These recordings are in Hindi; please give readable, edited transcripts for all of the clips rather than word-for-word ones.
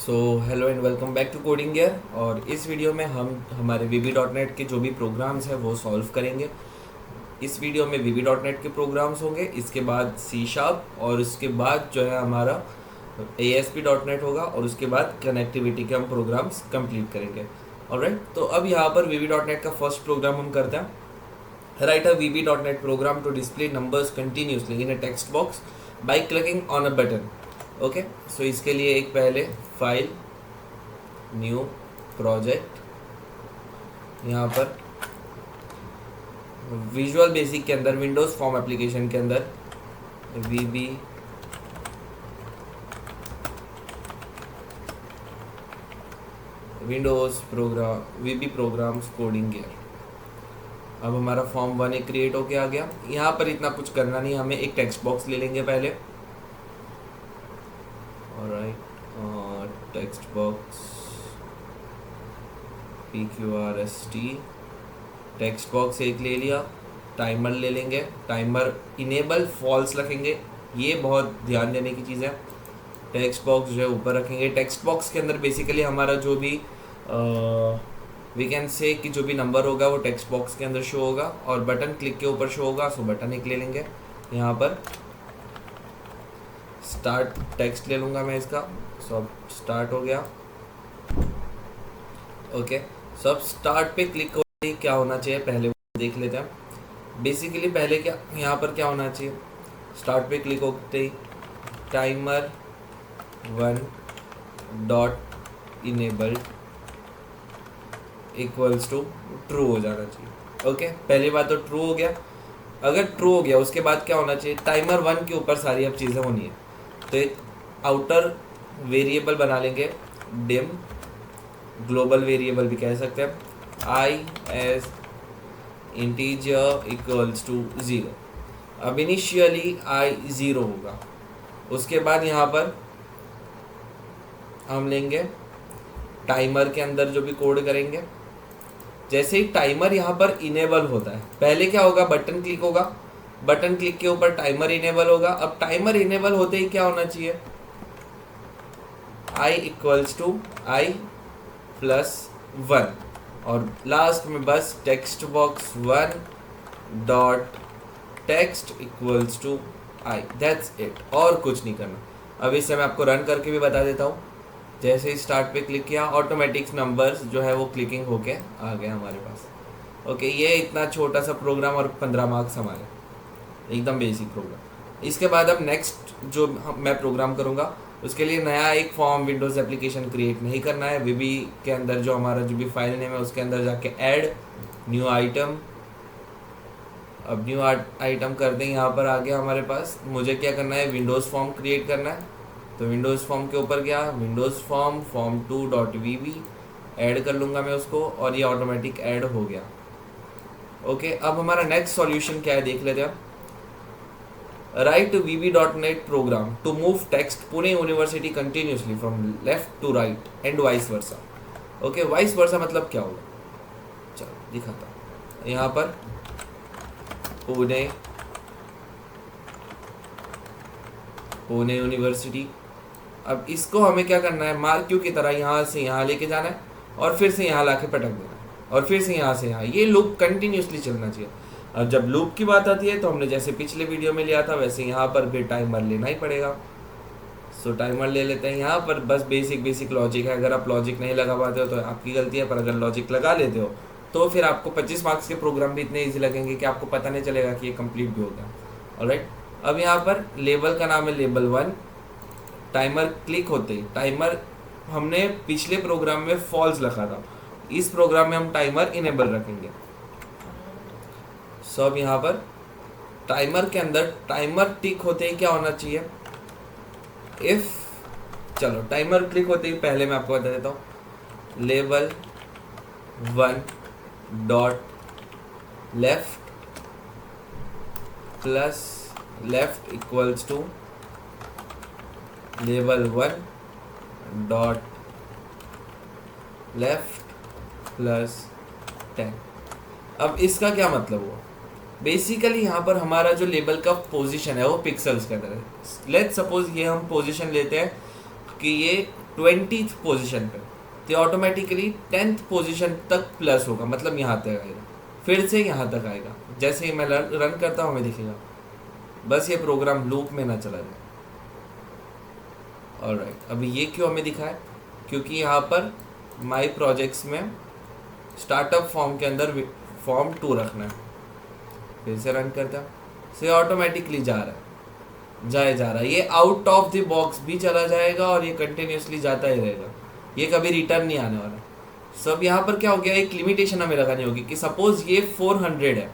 So hello and welcome back to coding gear. और इस वीडियो में हम हमारे VB.NET के जो भी प्रोग्राम्स हैं वो सॉल्व करेंगे। इस वीडियो में VB.NET के प्रोग्राम्स होंगे, इसके बाद C# और उसके बाद जो है हमारा ASP.NET होगा और उसके बाद कनेक्टिविटी के हम प्रोग्राम्स कंप्लीट करेंगे। ऑलराइट, तो अब यहाँ पर VB.NET का फर्स्ट प्रोग्राम हम करते हैं। Right a VB.NET program to display numbers continuously in a text box by clicking on a button। Okay, so इसके लिए एक पहले फाइल न्यू प्रोजेक्ट, यहाँ पर विजुअल बेसिक के अंदर विंडोज़ फॉर्म एप्लीकेशन के अंदर VB Windows program VB programs coding gear. अब हमारा फॉर्म 1 एक क्रिएट होके आ गया। यहाँ पर इतना कुछ करना नहीं, हमें एक टेक्स्ट बॉक्स ले लेंगे पहले। Alright, text box PQRST text box एक ले लिया। टाइमर ले लेंगे, टाइमर इनेबल फॉल्स रखेंगे, ये बहुत ध्यान देने की चीज़ है। टेक्स्ट बॉक्स जो है ऊपर रखेंगे। टेक्स्ट बॉक्स के अंदर बेसिकली हमारा जो भी वी कैन से कि जो भी नंबर होगा वो टेक्स्ट बॉक्स के अंदर शो होगा और बटन क्लिक के ऊपर शो होगा। सो बटन एक ले लेंगे। यहाँ पर स्टार्ट टेक्स्ट ले लूँगा मैं इसका। सो अब स्टार्ट हो गया। ओके, सो अब स्टार्ट पे क्लिक होते ही क्या होना चाहिए पहले वो देख लेते हैं। बेसिकली पहले क्या यहाँ पर क्या होना चाहिए, स्टार्ट पे क्लिक होते ही timer 1 dot enabled equals to true हो जाना चाहिए। ओके, पहली बात तो ट्रू हो गया। अगर ट्रू हो गया उसके बाद क्या होना चाहिए, टाइमर 1 के ऊपर सारी अब चीज़ें होनी है। तो एक आउटर वेरिएबल बना लेंगे, डिम ग्लोबल वेरिएबल भी कह सकते हैं, I as integer equals to 0। अब इनिशियली आई 0 होगा। उसके बाद यहाँ पर हम लेंगे टाइमर के अंदर जो भी कोड करेंगे। जैसे ही टाइमर यहाँ पर इनेबल होता है, पहले क्या होगा, बटन क्लिक होगा, बटन क्लिक के ऊपर टाइमर इनेबल होगा। अब टाइमर इनेबल होते ही क्या होना चाहिए, I equals to I plus 1 और लास्ट में बस text box 1 dot text equals to I, that's it, और कुछ नहीं करना। अब इसे मैं आपको रन करके भी बता देता हूँ। जैसे ही स्टार्ट पे क्लिक किया, ऑटोमेटिक नंबर्स जो है वो क्लिकिंग होके आ गए हमारे पास। ओके, ये इतना छोटा सा प्रोग्राम और 15 मार्क्स हमारे, एकदम बेसिक प्रोग्राम। इसके बाद अब नेक्स्ट जो मैं प्रोग्राम करूँगा उसके लिए नया एक फॉर्म विंडोज़ एप्लीकेशन क्रिएट नहीं करना है। VB के अंदर जो हमारा जो भी फाइल नेम है उसके अंदर जाके ऐड न्यू आइटम। अब न्यू आइटम कर दें, यहाँ पर आ गया हमारे पास। मुझे क्या करना है, विंडोज़ फॉर्म क्रिएट करना है। तो विंडोज़ फॉर्म के ऊपर गया, विंडोज़ फॉर्म form2.vb ऐड कर लूँगा मैं उसको और ये ऑटोमेटिक ऐड हो गया। ओके, अब हमारा नेक्स्ट सॉल्यूशन क्या है देख लेते हैं। Right VB.NET program to move text Pune university continuously from left to right and vice versa. Okay, vice versa मतलब क्या होगा, चलो दिखाता हूँ। यहाँ पर पुणे यूनिवर्सिटी। अब इसको हमें क्या करना है, मार्क क्यू की तरह यहाँ से यहाँ लेके जाना है और फिर से यहाँ लाके पटक देना है और फिर से यहाँ से यहाँ। ये लूप कंटिन्यूसली चलना चाहिए। अब जब लूप की बात आती है तो हमने जैसे पिछले वीडियो में लिया था वैसे यहाँ पर भी टाइमर लेना ही पड़ेगा। सो टाइमर ले लेते हैं। यहाँ पर बस बेसिक लॉजिक है। अगर आप लॉजिक नहीं लगा पाते हो तो आपकी गलती है, पर अगर लॉजिक लगा लेते हो तो फिर आपको 25 मार्क्स के प्रोग्राम भी इतने ईजी लगेंगे कि आपको पता नहीं चलेगा कि ये कंप्लीट भी हो गया। ऑलराइट, अब यहाँ पर लेबल का नाम है लेबल 1। टाइमर क्लिक होते ही, टाइमर हमने पिछले प्रोग्राम में फॉल्स रखा था, इस प्रोग्राम में हम टाइमर इनेबल रखेंगे। सो अब यहाँ पर टाइमर के अंदर टाइमर टिक होते ही क्या होना चाहिए, इफ, चलो टाइमर क्लिक होते ही पहले मैं आपको बता देता हूँ, label 1 dot left plus left equals to label 1 dot left plus 10। अब इसका क्या मतलब हुआ, बेसिकली यहाँ पर हमारा जो लेबल का पोजीशन है वो पिक्सल्स के अंदर है। लेट्स सपोज ये हम पोजीशन लेते हैं कि ये 20th पोजीशन पे, तो ऑटोमेटिकली 10th पोजीशन तक प्लस होगा, मतलब यहाँ तक आएगा, फिर से यहाँ तक आएगा। जैसे ही मैं रन करता हूँ हमें दिखेगा, बस ये प्रोग्राम लूप में ना चला जाए। ऑलराइट, अभी ये क्यों हमें दिखा है, क्योंकि यहाँ पर माई प्रोजेक्ट्स में स्टार्टअप फॉर्म के अंदर फॉर्म 2 रखना है। फिर से रन करता है, सो ये ऑटोमेटिकली जा रहा है, ये आउट ऑफ द बॉक्स भी चला जाएगा और ये कंटिन्यूसली जाता ही रहेगा, ये कभी रिटर्न नहीं आने वाला। सब यहाँ पर क्या हो गया, एक लिमिटेशन हमें लगानी होगी कि सपोज ये 400 है,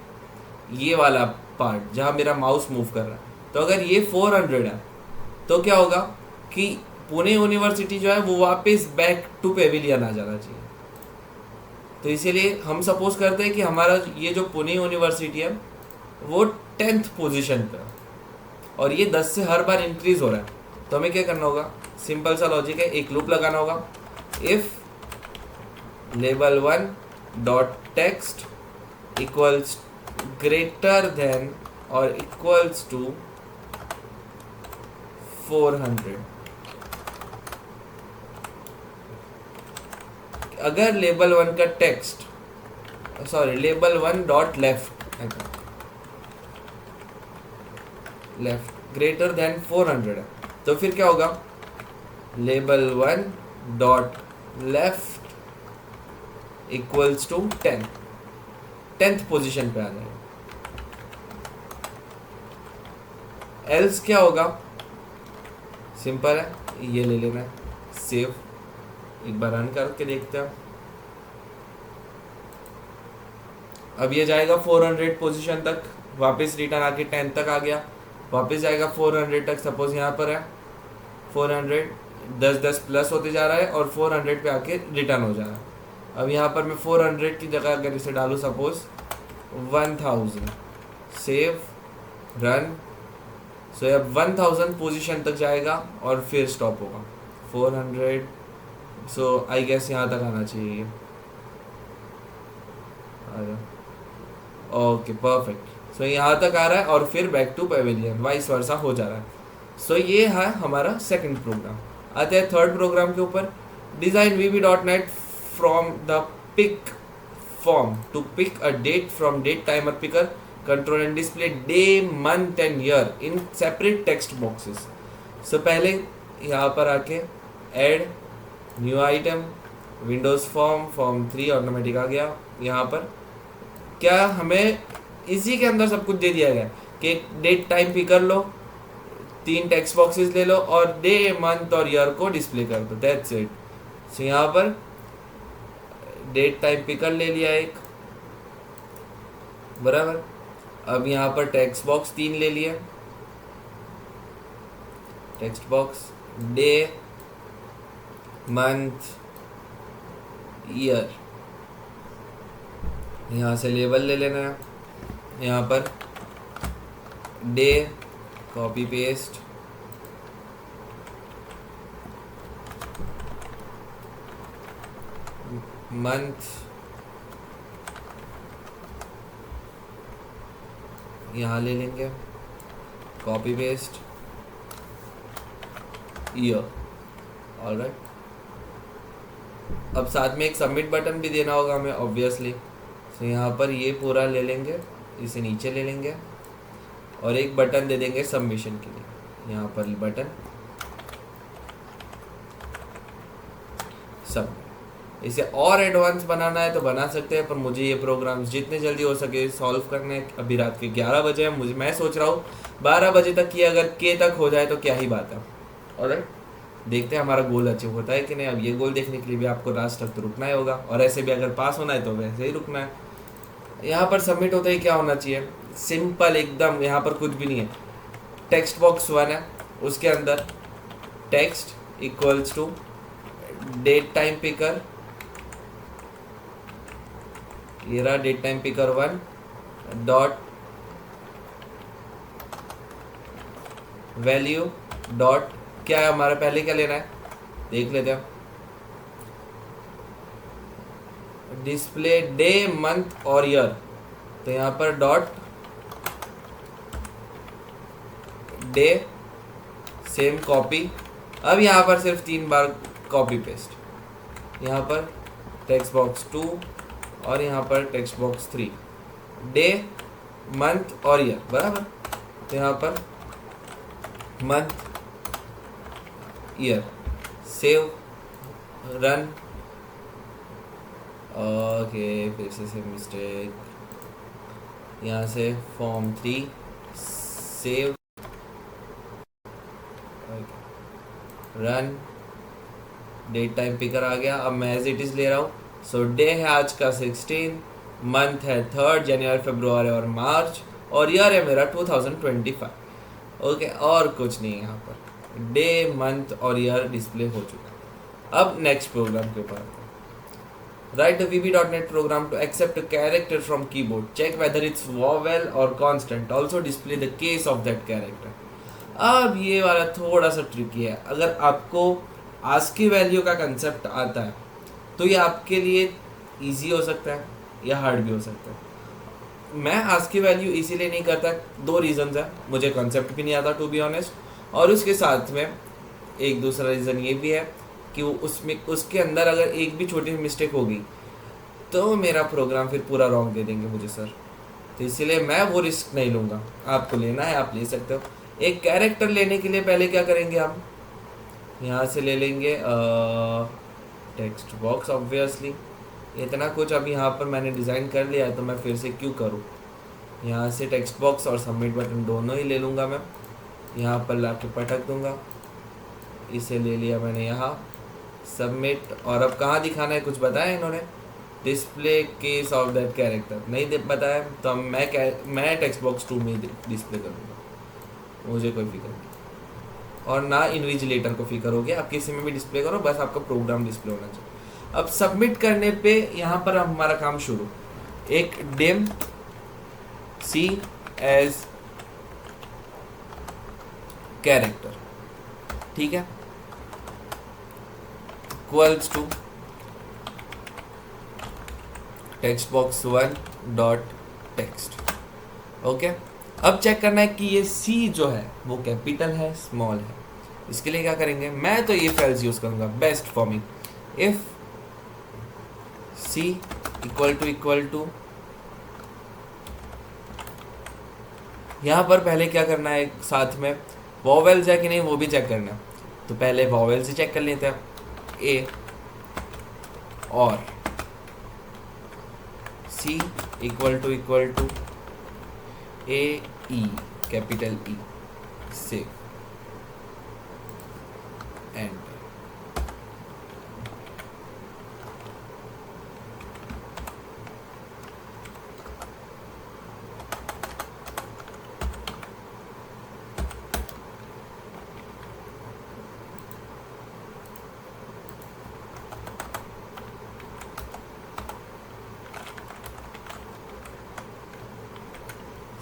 ये वाला पार्ट जहाँ मेरा माउस मूव कर रहा है, तो अगर ये 400 है तो क्या होगा कि पुणे यूनिवर्सिटी जो है वो वापस बैक टू पेविलियन आ जाना चाहिए। तो इसीलिए हम सपोज करते हैं कि हमारा ये जो पुणे यूनिवर्सिटी है वो 10th पोजीशन पे है और ये 10 से हर बार इंक्रीज हो रहा है, तो हमें क्या करना होगा, सिंपल सा लॉजिक है, एक लूप लगाना होगा। If level 1 dot text equals greater than और इक्वल्स टू 400, अगर लेवल 1 का text level 1 dot left greater than 400 है, तो फिर क्या होगा, level 1 dot left equals to 10th position पे आ जाएगा। एल्स क्या होगा, सिंपल है, ये ले लेना है, सेव, एक बार रन करके देखते हैं। अब ये जाएगा 400 पोजीशन तक, वापस रिटर्न आके 10 तक आ गया, वापस जाएगा 400 तक, सपोज यहाँ पर है 400, 10 प्लस होते जा रहा है और 400 पे आके रिटर्न हो जा रहा है। अब यहाँ पर मैं 400 की जगह अगर इसे डालूँ सपोज 1000, सेव, रन, सो अब 1000 पोजीशन तक जाएगा और फिर स्टॉप होगा 400, सो आई गेस यहाँ तक आना चाहिए। ओके परफेक्ट, सो यहाँ तक आ रहा है और फिर back to pavilion, vice versa हो जा रहा है। सो ये है हमारा सेकंड प्रोग्राम। आते हैं थर्ड प्रोग्राम के ऊपर, design VB.NET from the pick form to pick a date from date timer picker, control and display day, month and year in separate text boxes. So पहले यहाँ पर आके add new item, windows form 3 automatic आ गया। यहाँ पर क्या हमें इसी के अंदर सब कुछ दे दिया गया कि डेट टाइम पिक कर लो, 3 टेक्स्ट बॉक्सेस ले लो और डे, मंथ और ईयर को डिस्प्ले कर दो, दैट्स इट। सो यहाँ पर डेट टाइम पिकर ले लिया एक, बराबर। अब यहाँ पर टेक्स्ट बॉक्स 3 ले लिया, text box day, month, year, यहाँ से लेबल ले लेना है, यहाँ per day, copy paste, month, यहाँ ले लेंगे, कॉपी पेस्ट, ईयर। ऑलराइट, अब साथ में एक सबमिट बटन भी देना होगा हमें ऑब्वियसली। तो यहाँ पर ये पूरा ले लेंगे, इसे नीचे ले लेंगे और एक बटन दे देंगे सबमिशन के लिए, यहाँ पर बटन सबमिट। इसे और एडवांस बनाना है तो बना सकते हैं, पर मुझे ये प्रोग्राम्स जितने जल्दी हो सके सॉल्व करने हैं। अभी रात के 11 बजे हैं, मैं सोच रहा हूँ 12 बजे तक की अगर के तक हो जाए तो क्या ही बात है। और देखते हैं हमारा गोल अचीव होता है कि नहीं। अब ये गोल देखने के लिए भी आपको लास्ट तक तो रुकना ही होगा, और ऐसे भी अगर पास होना है तो वैसे ही रुकना है। यहाँ पर सबमिट होता ही क्या होना चाहिए, सिंपल एकदम, यहाँ पर कुछ भी नहीं है। टेक्स्ट बॉक्स 1 है, उसके अंदर text equals to date time picker, ये रहा date time picker 1 dot value dot क्या है हमारा, पहले क्या लेना है देख लेते हैं, डिस्प्ले डे, मंथ और ईयर। तो यहाँ पर डॉट डे, सेम कॉपी। अब यहाँ पर सिर्फ 3 बार कॉपी पेस्ट, यहाँ पर टेक्स्ट बॉक्स 2 और यहाँ पर टेक्स्ट बॉक्स 3, डे मंथ और ईयर बराबर। तो यहाँ पर month year, save run. Okay फिर से मिस्टेक, यहाँ से form 3 save run, date time picker आ गया। अब मैं एज इट इज़ ले रहा हूँ। सो डे है आज का 16, मंथ है 3 जनवरी फरवरी और मार्च, और ईयर है मेरा 2025। ओके और कुछ नहीं, यहाँ पर डे मंथ और ईयर डिस्प्ले हो चुका। अब नेक्स्ट प्रोग्राम के ऊपर right the VB.NET program to accept a character from keyboard. Check whether it's vowel or constant. Also display the case of that character. अब ये वाला थोड़ा सा ट्रिकी है। अगर आपको ASCII वैल्यू का कंसेप्ट आता है तो ये आपके लिए इजी हो सकता है या हार्ड भी हो सकता है। मैं ASCII वैल्यू इसीलिए नहीं करता, 2 रीज़न्स है, मुझे कंसेप्ट भी नहीं आता टू बी ऑनेस्ट, और उसके साथ में एक दूसरा रीज़न ये भी है कि वो उसके अंदर अगर एक भी छोटी मिस्टेक होगी तो मेरा प्रोग्राम फिर पूरा रॉन्ग दे देंगे मुझे सर। तो इसलिए मैं वो रिस्क नहीं लूँगा। आपको लेना है आप ले सकते हो। एक कैरेक्टर लेने के लिए पहले क्या करेंगे, हम यहाँ से ले लेंगे टेक्स्ट बॉक्स। ऑब्वियसली इतना कुछ अब यहाँ पर मैंने डिज़ाइन कर लिया है तो मैं फिर से क्यों करूँ। यहाँ से टेक्स्ट बॉक्स और सबमिट बटन दोनों ही ले लूँगा मैं, यहाँ पर ला के पटक दूँगा। इसे ले लिया मैंने यहाँ, सबमिट। और अब कहाँ दिखाना है कुछ बताया इन्होंने, display case of that character नहीं बताया, तो अब मैं टेक्स्ट बॉक्स 2 में डिस्प्ले करूँगा, मुझे कोई फिक्र नहीं। और ना इन्विजिलेटर को फिक्र हो गया, आप किसी में भी डिस्प्ले करो, बस आपका प्रोग्राम डिस्प्ले होना चाहिए। अब सबमिट करने पे यहाँ पर हमारा काम शुरू, एक डिम सी एज कैरेक्टर, ठीक है, equals to text box 1 dot text. Okay अब चेक करना है कि ये सी जो है वो कैपिटल है स्मॉल है। इसके लिए क्या करेंगे, मैं तो इफ एल्स यूज करूंगा best for me. If C equal to यहाँ पर पहले क्या करना है, साथ में वॉवेल्स है कि नहीं वो भी चेक करना है। तो पहले वॉवेल्स ही चेक कर लेते हैं, ए और C equal to A E capital E से एंड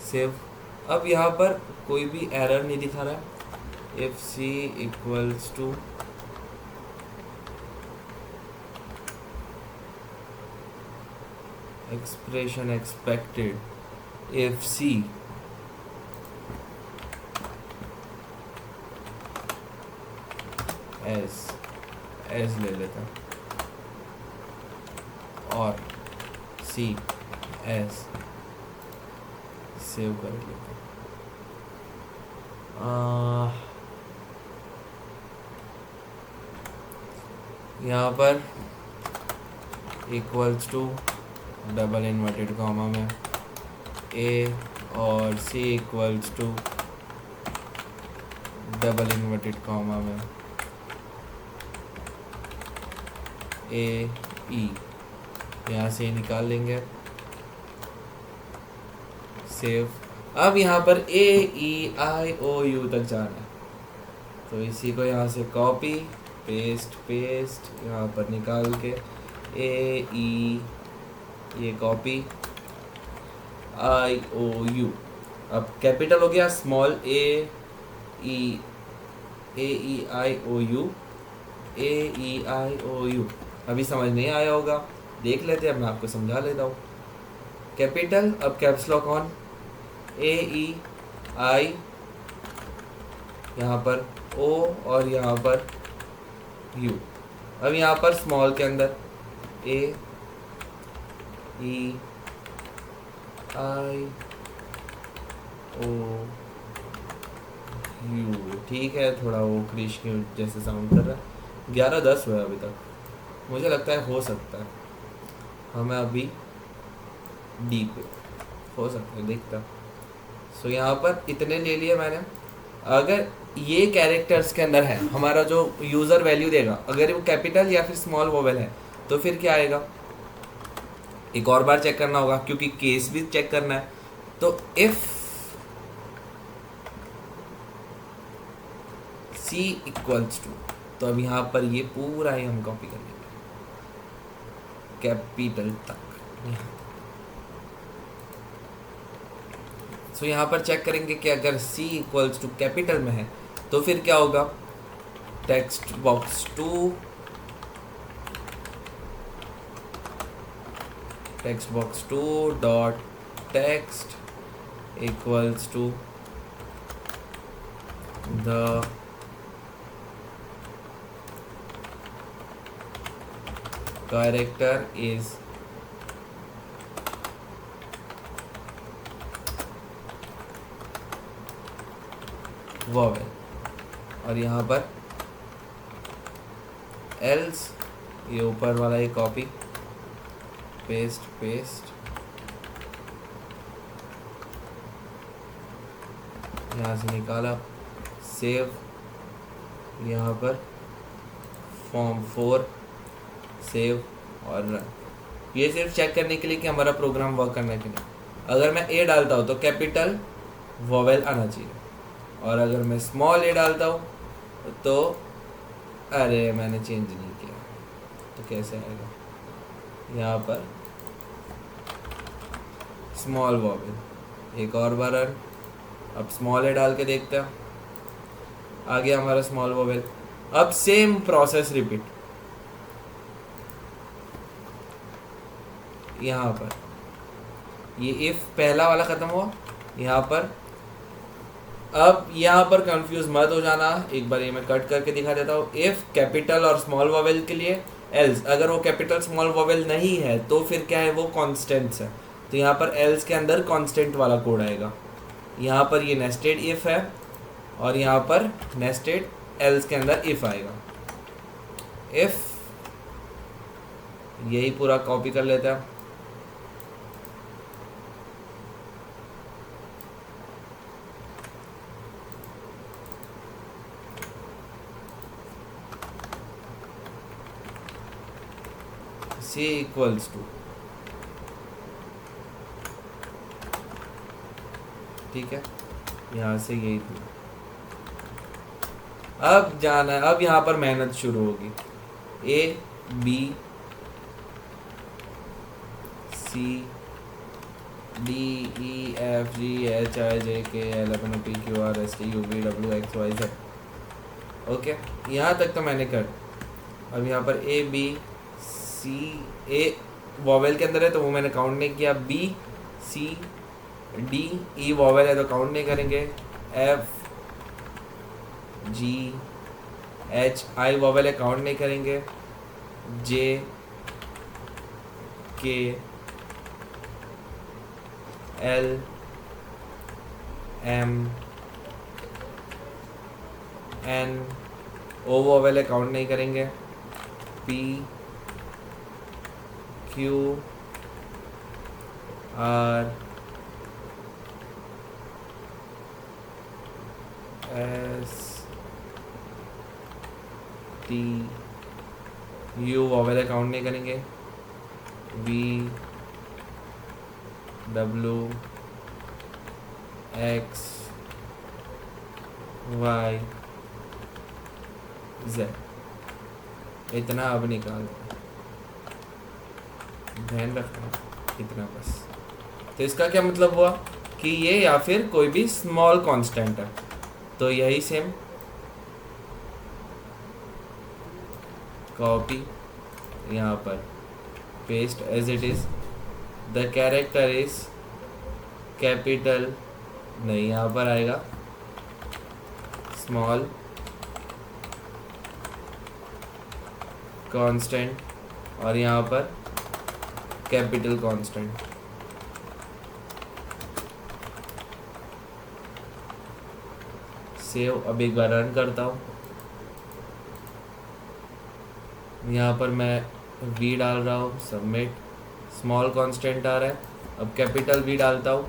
सेव। अब यहाँ पर कोई भी एरर नहीं दिखा रहा है। If C equals to expression expected, if C as ले लेता और सी एज सेव कर लेते। यहाँ पर equals to double inverted comma में ए और C equals to double inverted comma में ए ई, यहाँ से निकाल लेंगे, सेव। अब यहाँ पर ए ई आई ओ यू तक जाना है, तो इसी को यहाँ से कॉपी पेस्ट यहाँ पर निकाल के ए ई ये कॉपी आई ओ यू। अब कैपिटल हो गया, small A E I O U, A E I O U. अभी समझ नहीं आया होगा, देख लेते हैं, मैं आपको समझा लेता हूँ। कैपिटल, अब caps lock on, A E आई यहाँ पर ओ और यहाँ पर यू, अब यहाँ पर स्मॉल के अंदर ए ई आई ओ यू, ठीक है, थोड़ा वो क्रिश के जैसे साउंड कर रहा है। 11:10 हुआ अभी तक, मुझे लगता है हो सकता है हमें अभी डी पे हो सकता है, देखता। सो यहाँ पर इतने ले लिए मैंने। अगर ये कैरेक्टर्स के अंदर है, हमारा जो यूज़र वैल्यू देगा, अगर वो कैपिटल या फिर स्मॉल वोवेल है तो फिर क्या आएगा, एक और बार चेक करना होगा क्योंकि केस भी चेक करना है। तो इफ सी इक्वल्स टू, तो अब यहाँ पर ये पूरा ही हम कॉपी कर लेंगे कैपिटल तक। सो यहाँ पर चेक करेंगे कि अगर C इक्वल्स टू कैपिटल में है तो फिर क्या होगा, text box 2 dot text equals to the character is vowel, और यहाँ पर एल्स, ये ऊपर वाला ही कॉपी पेस्ट यहाँ से निकाला, सेव, यहाँ पर फॉर्म 4 सेव और रन। ये सिर्फ चेक करने के लिए कि हमारा प्रोग्राम वर्क करने के लिए। अगर मैं ए डालता हूँ तो कैपिटल वोवेल आना चाहिए, और अगर मैं स्मॉल ए डालता हूँ तो अरे मैंने चेंज नहीं किया तो कैसे आएगा, यहाँ पर स्मॉल वोवेल। एक और बार रन, अब स्मॉल ए डाल के देखते हैं, आ गया हमारा स्मॉल वोवेल। अब सेम प्रोसेस रिपीट, यहाँ पर ये इफ पहला वाला ख़त्म हुआ, यहाँ पर अब यहाँ पर कंफ्यूज मत हो जाना, एक बार ये मैं कट करके दिखा देता हूँ। इफ कैपिटल और स्मॉल वोवेल के लिए एल्स, अगर वो कैपिटल स्मॉल वोवेल नहीं है तो फिर क्या है, वो कॉन्स्टेंट्स है, तो यहाँ पर एल्स के अंदर कांस्टेंट वाला कोड आएगा। यहाँ पर ये नेस्टेड इफ है और यहाँ पर नेस्टेड एल्स के अंदर इफ आएगा। इफ यही पूरा कॉपी कर लेते हैं, C इक्वल्स टू, ठीक है, यहाँ से यही थी। अब जाना है, अब यहाँ पर मेहनत शुरू होगी। A B C D E F G H I J K L M N P Q R S T U V W X Y Z, okay, यहाँ तक तो मैंने कर। अब यहाँ पर A B C, A vowel के अंदर है तो वो मैंने काउंट नहीं किया, B C D E vowel है तो काउंट नहीं करेंगे, F G H I vowel है काउंट नहीं करेंगे, J K L M N O vowel है काउंट नहीं करेंगे, P Q R S T U vowel count नहीं करेंगे, V W X Y Z, इतना अब निकाल ध्यान रखना, इतना बस। तो इसका क्या मतलब हुआ कि ये या फिर कोई भी स्मॉल कांस्टेंट है, तो यही सेम कॉपी यहाँ पर paste as it is, the character is capital नहीं, यहाँ पर आएगा स्मॉल कांस्टेंट और यहाँ पर कैपिटल कांस्टेंट। सेव। अब एक बार रन करता हूँ। यहाँ पर मैं v डाल रहा हूँ, सबमिट। स्मॉल कांस्टेंट आ रहा है, अब कैपिटल v डालता हूँ,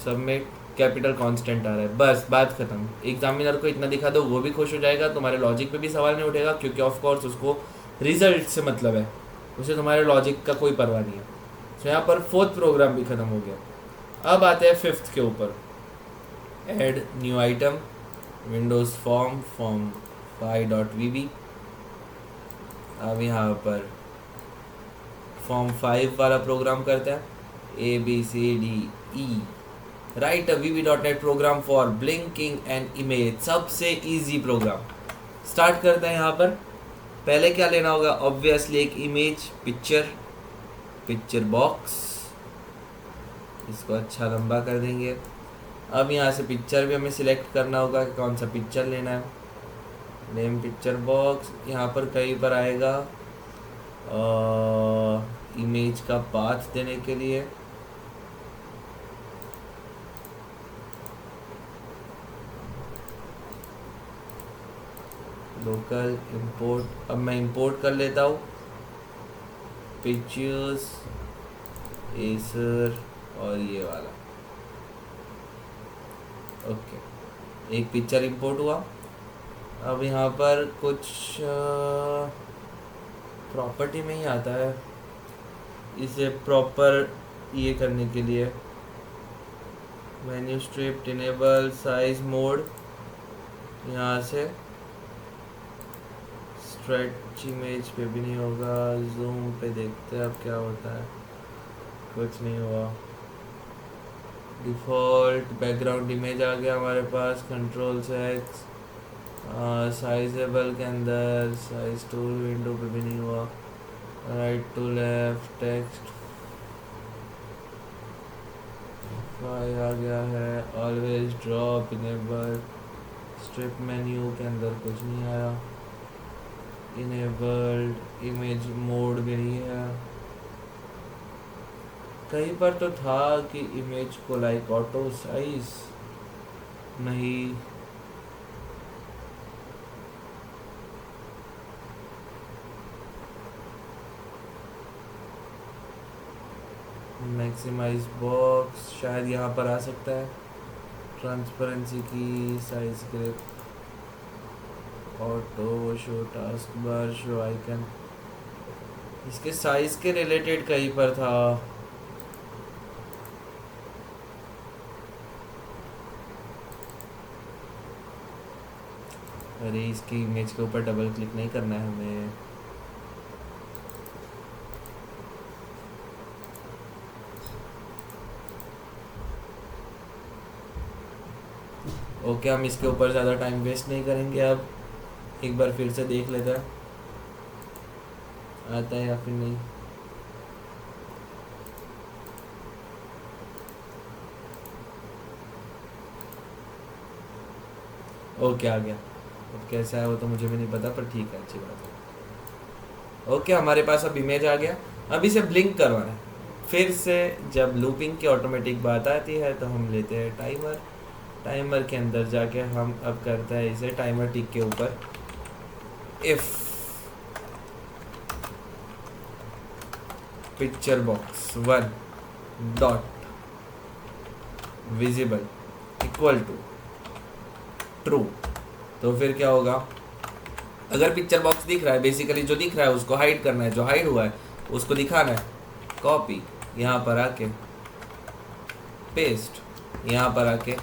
सबमिट। कैपिटल कांस्टेंट आ रहा है। बस बात खत्म। एग्जामिनर को इतना दिखा दो, वो भी खुश हो जाएगा, तुम्हारे लॉजिक पे भी सवाल नहीं उठेगा, क्योंकि ऑफ कोर्स उसको रिजल्ट से मतलब है, उसे तुम्हारे लॉजिक का कोई परवाह नहीं है। तो यहाँ पर फोर्थ प्रोग्राम भी खत्म हो गया। अब आते हैं फिफ्थ के ऊपर। Add new item, windows form, form 5.vb। अब यहाँ पर फॉर्म 5 वाला प्रोग्राम करते हैं, ABCDE। Right a VB.NET program for blinking an image. सबसे इजी प्रोग्राम। स्टार्ट करते हैं। यहाँ पर पहले क्या लेना होगा, ऑब्वियसली एक इमेज, पिक्चर बॉक्स। इसको अच्छा लंबा कर देंगे। अब यहाँ से पिक्चर भी हमें सिलेक्ट करना होगा कि कौन सा पिक्चर लेना है। Name picture box. यहाँ पर कहीं पर आएगा इमेज का पाथ देने के लिए। Local import. अब मैं इंपोर्ट कर लेता हूँ पिक्चर्स, एसर और ये वाला। ओके, एक पिक्चर इंपोर्ट हुआ। अब यहाँ पर कुछ प्रॉपर्टी में ही आता है, इसे प्रॉपर ये करने के लिए menu strip, enable size mode. यहाँ से स्ट्रेच इमेज पे भी नहीं होगा, जूम पे देखते हैं अब क्या होता है। कुछ नहीं हुआ। डिफ़ॉल्ट बैकग्राउंड इमेज आ गया हमारे पास। कंट्रोल से एक्स, साइजेबल के अंदर साइज टूल विंडो पे भी नहीं हुआ। Right to left text file आ गया है। Always drop enable. Strip menu के अंदर कुछ नहीं आया। इनेबल्ड इमेज मोड भी नहीं है। कहीं पर तो था कि इमेज को लाइक ऑटो साइज, नहीं। मैक्सिमाइज बॉक्स शायद यहाँ पर आ सकता है। ट्रांसपेरेंसी की, size grip, auto show task bar, show icon. इसके साइज के रिलेटेड कहीं पर था। अरे इसकी इमेज के ऊपर डबल क्लिक नहीं करना है हमें। ओके, हम इसके ऊपर ज़्यादा टाइम वेस्ट नहीं करेंगे। अब एक बार फिर से देख लेते हैं आता है या फिर नहीं। ओके आ गया। अब कैसा है वो तो मुझे भी नहीं पता, पर ठीक है, अच्छी बात है। ओके, हमारे पास अब इमेज आ गया। अब इसे ब्लिंक करवाना है। फिर से जब लूपिंग की ऑटोमेटिक बात आती है तो हम लेते हैं टाइमर। टाइमर के अंदर जाके हम अब करते हैं इसे टाइमर टिक के ऊपर if picture box 1 dot visible equal to true. तो फिर क्या होगा, अगर पिक्चर बॉक्स दिख रहा है, बेसिकली जो दिख रहा है उसको हाइड करना है, जो हाइड हुआ है उसको दिखाना है। कॉपी, यहाँ पर आके पेस्ट, यहाँ पर आके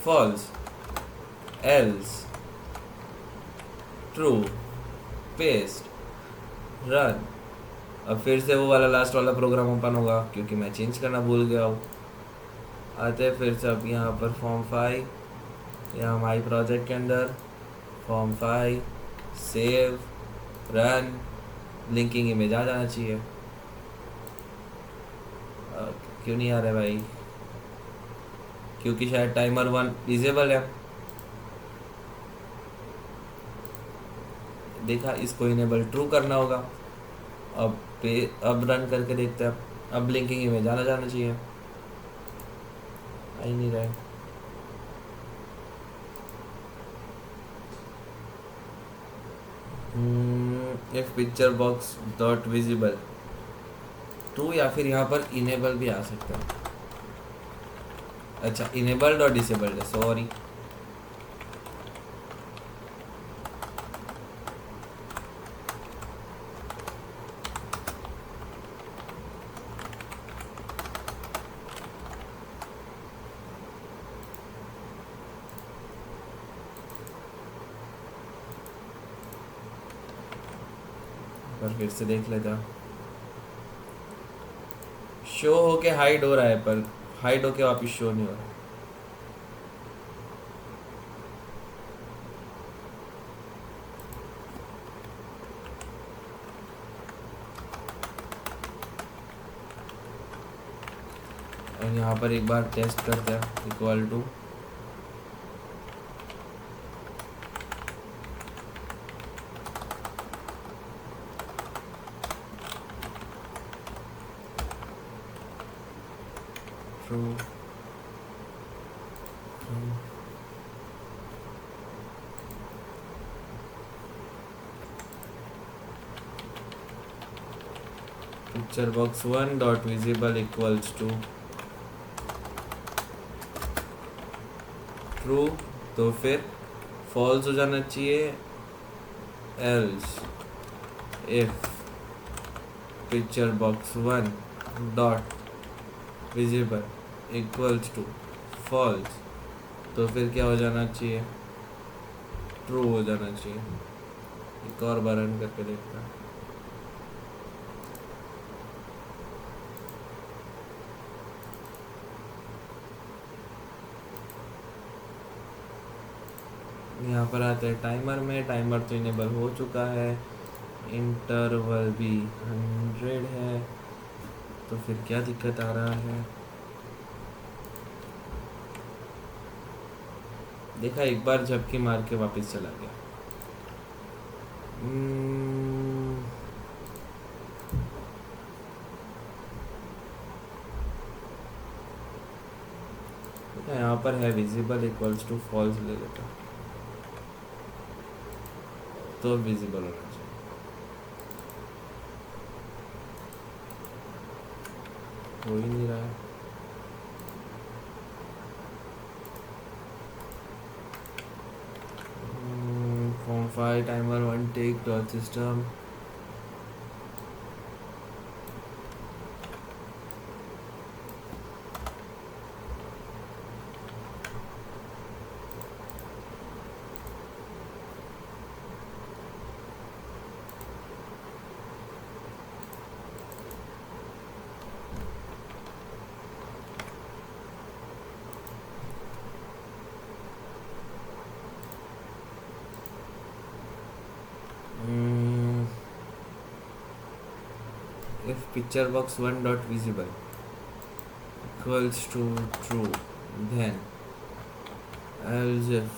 false, else, true, paste, run. अब फिर से वो वाला लास्ट वाला प्रोग्राम ओपन होगा क्योंकि मैं चेंज करना भूल गया हूँ। आते फिर से अब यहाँ पर फॉर्म 5, यहाँ माई प्रोजेक्ट के अंदर form 5, save, run. Linking image आ जाना चाहिए। क्यों नहीं आ रहा है भाई? क्योंकि शायद टाइमर 1 डिसेबल है। देखा, इसको इनेबल ट्रू करना होगा। अब अब रन करके देखते हैं। अब ब्लिंकिंग इमेज जाना चाहिए, आ ही नहीं रहा है। If picture box dot visible true, या फिर यहाँ पर इनेबल भी आ सकता है। अच्छा, इनेबल्ड और डिसेबल्ड है, सॉरी। पर फिर से देख लेते हैं। शो होके हाइड हो रहा है, पर हाइड होके वापिस शो नहीं हो रहा। और यहाँ पर एक बार टेस्ट करते हैं, equal to true. Picture box one dot visible equals to true, तो फिर फॉल्स हो जाना चाहिए। Else if picture box one dot visible equals to false, तो फिर क्या हो जाना चाहिए? ट्रू हो जाना चाहिए। एक और बार रन करके देखता है। यहाँ पर आते हैं टाइमर में, टाइमर तो इनेबल हो चुका है, इंटरवल भी 100 है, तो फिर क्या दिक्कत आ रहा है? देखा, एक बार झपकी मार के वापस चला गया। यहाँ पर है विजिबल इक्वल्स टू फॉल्स, ले लेता तो विजिबल होना चाहिए। हो ही नहीं रहा है। Form 5 timer 1 take dot system. If picture box 1 dot visible equals to true, then else if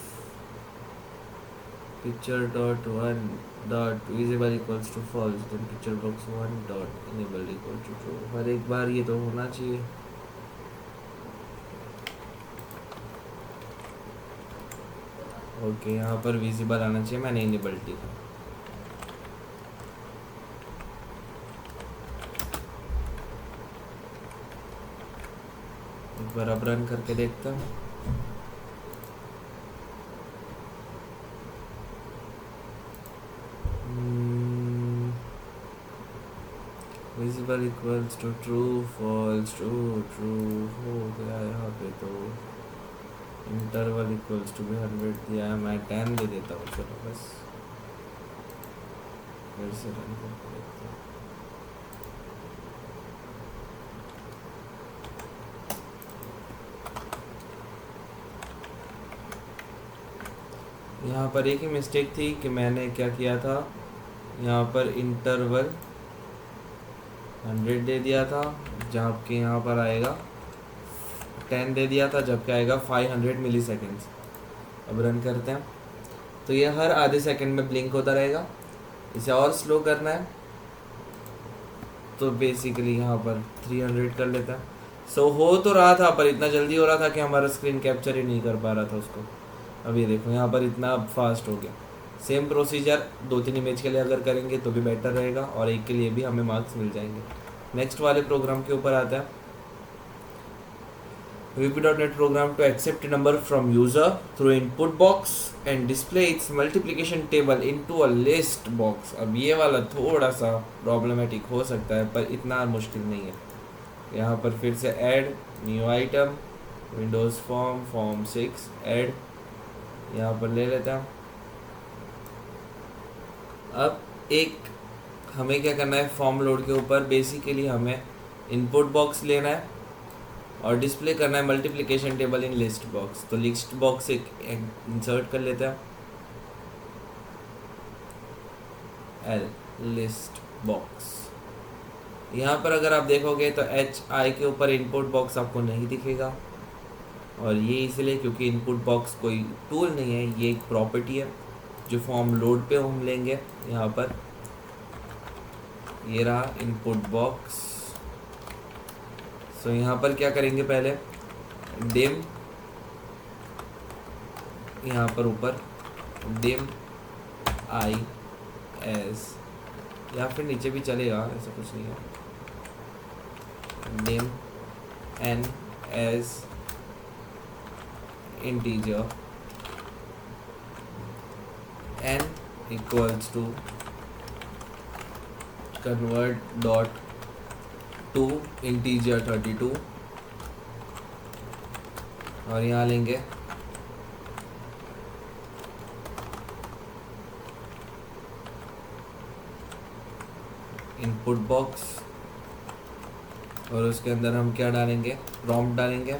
picture dot 1 dot visible equals to false, then picture box 1 dot enabled equal to true। हर एक बार ये तो होना चाहिए। ओके, यहाँ पर विजिबल आना चाहिए, मैंने इनेबल्ड लिखा। एक बार अब रन करके देखता हूँ। Visible equals to true, false, true true हो गया यहाँ पे। तो इंटरवल इक्वल्स टू भी 100 दिया है, मैं 10 दे देता हूँ। चलो बस फिर से रन करके देखते हैं। यहाँ पर एक ही मिस्टेक थी कि मैंने क्या किया था, यहाँ पर इंटरवल 100 दे दिया था, जबकि यहाँ पर आएगा 10 दे दिया था, जबकि आएगा 500 मिली सेकेंड्स। अब रन करते हैं, तो ये हर आधे सेकंड में ब्लिंक होता रहेगा। इसे और स्लो करना है तो बेसिकली यहाँ पर 300 कर लेता है। सो हो तो रहा था पर इतना जल्दी हो रहा था कि हमारा स्क्रीन कैप्चर ही नहीं कर पा रहा था उसको। अब ये देखो यहाँ पर इतना फास्ट हो गया। सेम प्रोसीजर 2-3 इमेज के लिए अगर करेंगे तो भी बेटर रहेगा और एक के लिए भी हमें मार्क्स मिल जाएंगे। नेक्स्ट वाले प्रोग्राम के ऊपर आता है VB.NET program to accept a number from user through input box and display its multiplication table into a list box। अब ये वाला थोड़ा सा प्रॉब्लमेटिक हो सकता है पर इतना मुश्किल नहीं है। यहाँ पर फिर से add new item Windows form 6 add यहाँ पर ले लेता हूँ। अब एक हमें क्या करना है, फॉर्म लोड के ऊपर बेसिकली हमें इनपुट बॉक्स लेना है और डिस्प्ले करना है multiplication table in list box. तो लिस्ट बॉक्स एक इंसर्ट कर लेते हैं एल लिस्ट बॉक्स। यहाँ पर अगर आप देखोगे तो HI के ऊपर इनपुट बॉक्स आपको नहीं दिखेगा और ये इसलिए क्योंकि इनपुट बॉक्स कोई टूल नहीं है, ये एक प्रॉपर्टी है जो फॉर्म लोड पे हम लेंगे। यहाँ पर ये रहा इनपुट बॉक्स। सो यहाँ पर क्या करेंगे, पहले डिम यहाँ पर ऊपर डिम आई एस या फिर नीचे भी चलेगा, ऐसा कुछ नहीं है। Dim n as integer n equals to convert dot to integer 32 और यहाँ लेंगे इनपुट बॉक्स और उसके अंदर हम क्या डालेंगे, प्रॉम्प्ट डालेंगे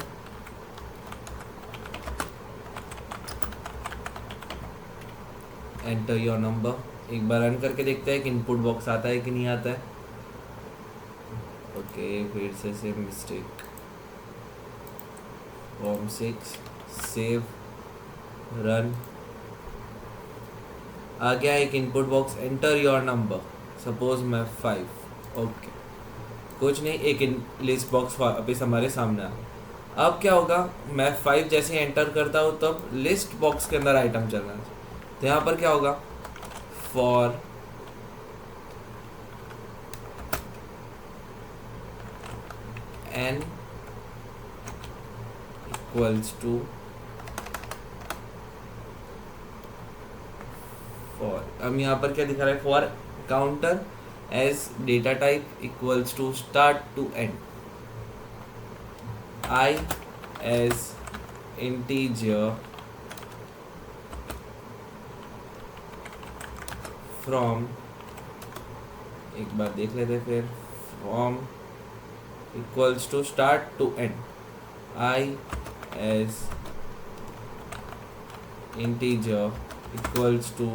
एंटर योर नंबर। एक बार रन करके देखते हैं कि इनपुट बॉक्स आता है कि नहीं आता है। ओके फिर से same mistake, form 6 save run आ गया एक input box, enter your number suppose मैं 5। ओके कुछ नहीं, एक लिस्ट बॉक्स वापस हमारे सामने आ। अब क्या होगा, मैं 5 जैसे एंटर करता हूँ तब लिस्ट बॉक्स के अंदर आइटम चलना है। तो यहाँ पर क्या होगा, for n equals to for, अब यहाँ पर क्या दिखा रहा है, for counter as data type equals to start to end, I as integer from, एक बार देख लेते फिर, from equals to start to end, I as integer equals to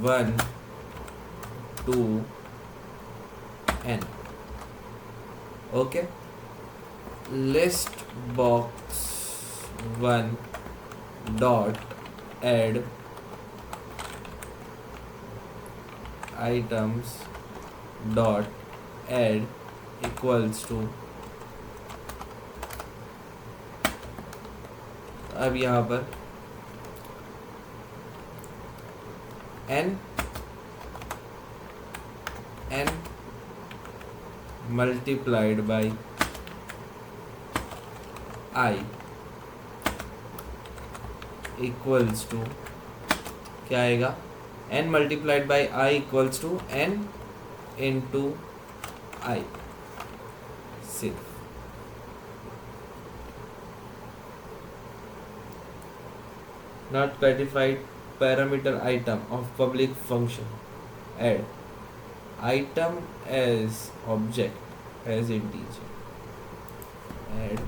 1 to n। Okay list box 1 dot add items dot add equals to, अब यहाँ पर n multiplied by I equals to क्या आएगा, n multiplied by I equals to n into I सिर्फ। Not specified parameter item of public function add item as object as integer add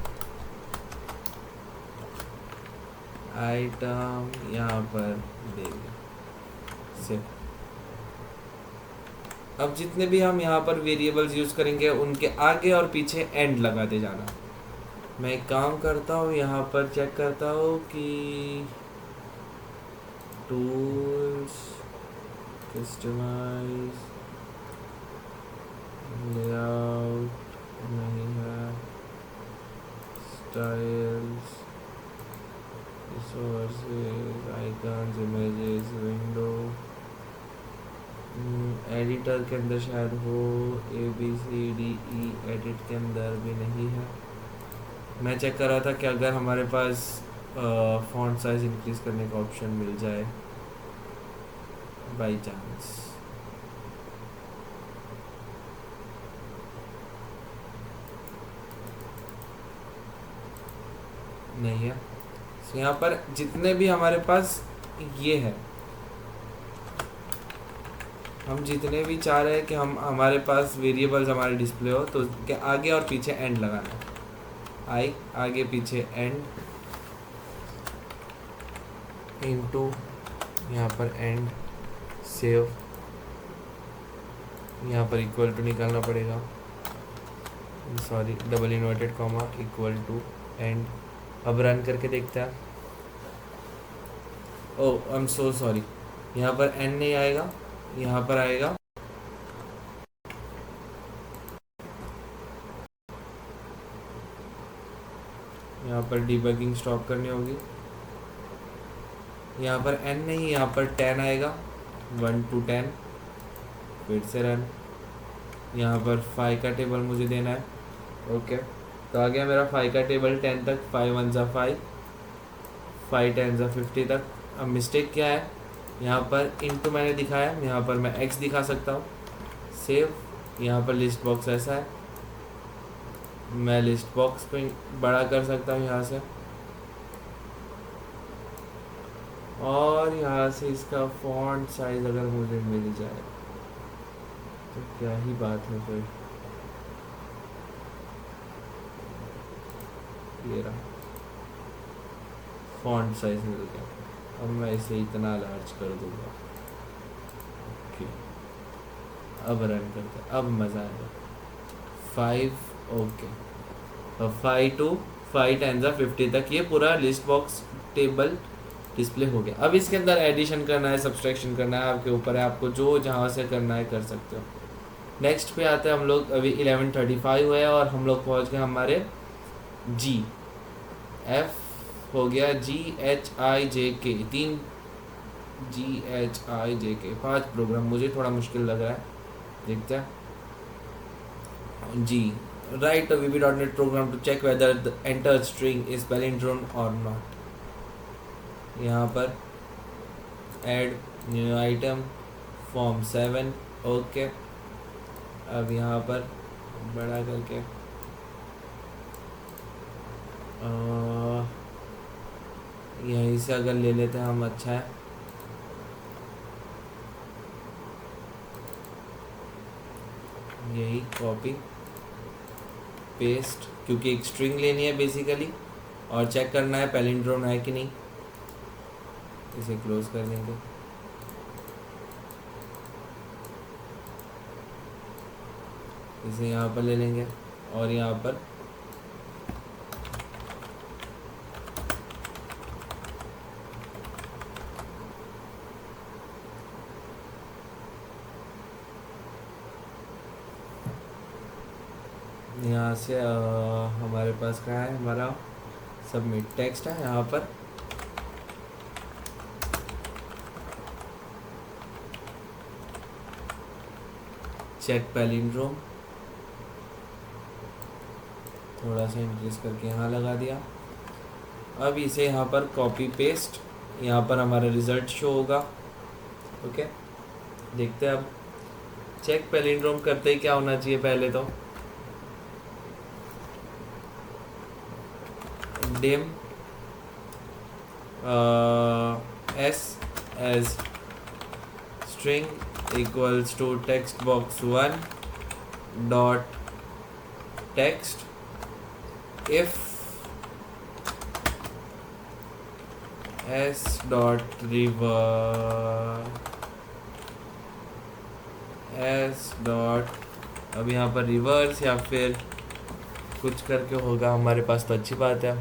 item यहाँ पर देंगे सिर्फ। अब जितने भी हम यहाँ पर वेरिएबल्स यूज करेंगे उनके आगे और पीछे एंड लगाते जाना। मैं एक काम करता हूँ, यहाँ पर चेक करता हूँ कि टूल्स कस्टमाइज लेआउट नहीं है, styles, resources, icons, images, window, editor के अंदर शायद हो, ABCDE एडिट के अंदर भी नहीं है। मैं चेक कर रहा था कि अगर हमारे पास फॉन्ट साइज इंक्रीज करने का ऑप्शन मिल जाए बाई चांस। नहीं है। तो यहाँ पर जितने भी हमारे पास ये है, हम जितने भी चाह रहे हैं कि हम हमारे पास वेरिएबल्स हमारे डिस्प्ले हो, तो के आगे और पीछे एंड लगाना है। आई आगे पीछे एंड इनटू, यहाँ पर एंड, सेव, यहाँ पर इक्वल टू निकालना पड़ेगा, sorry double inverted comma equal to end. अब रन करके देखते हैं। ओह आई एम सो सॉरी, यहाँ पर एंड नहीं आएगा, यहाँ पर आएगा यहाँ पर डिबगिंग स्टॉप करनी होगी। यहाँ पर एन नहीं, यहाँ पर 10 आएगा, 1 to 10। फिर से रन। यहाँ पर 5 का टेबल मुझे देना है। ओके, तो आ गया मेरा 5 का टेबल 10 तक। 5 1 ज़ा 5, 5 10 ज़ा 50 तक। अब मिस्टेक क्या है, यहाँ पर इनटू मैंने दिखाया, यहाँ पर मैं x दिखा सकता हूँ। सेव। यहाँ पर लिस्ट बॉक्स ऐसा है, मैं लिस्ट बॉक्स को बड़ा कर सकता हूँ यहाँ से, और यहाँ से इसका फॉन्ट साइज अगर मुझे मिल जाए तो क्या ही बात है फिर। ये रहा, फॉन्ट साइज मिल गया। अब मैं इसे इतना लार्ज कर दूंगा। ओके, अब रन करते हैं, अब मज़ा आएगा। 5 ओके, अब 5 to 5 10 ज़ा 50 तक ये पूरा लिस्ट बॉक्स टेबल डिस्प्ले हो गया। अब इसके अंदर एडिशन करना है, सब्सट्रैक्शन करना है, आपके ऊपर है, आपको जो जहाँ से करना है कर सकते हो। नेक्स्ट पे आते हैं हम लोग। अभी 11:35 हुआ है और हम लोग पहुँच गए हमारे जी, एफ हो गया GHIJK, 3 GHIJK 5 प्रोग्राम। मुझे थोड़ा मुश्किल लग रहा है, देखते हैं। जी, right a VB.NET program to check whether the entered string is palindrome or not। यहाँ पर add new item form 7 okay. अब यहाँ पर बड़ा करके यहीं से अगर ले लेते हैं हम, अच्छा है। यही कॉपी पेस्ट, क्योंकि एक स्ट्रिंग लेनी है बेसिकली और चेक करना है पैलिंड्रोम है कि नहीं। इसे क्लोज कर देंगे। इसे यहाँ पर ले लेंगे और यहाँ पर यहाँ से हमारे पास क्या है, हमारा सबमिट टेक्स्ट है। यहाँ पर चेक पैलिंड्रोम, थोड़ा सा इंक्रीज करके यहाँ लगा दिया। अब इसे यहाँ पर कॉपी पेस्ट, यहाँ पर हमारा रिजल्ट शो होगा। ओके, देखते हैं अब। चेक पैलिंड्रोम करते ही क्या होना चाहिए, पहले तो dim s as string equals to text box 1 dot text if s dot s dot, अब यहाँ पर रिवर्स या फिर कुछ करके होगा हमारे पास, तो अच्छी बात है।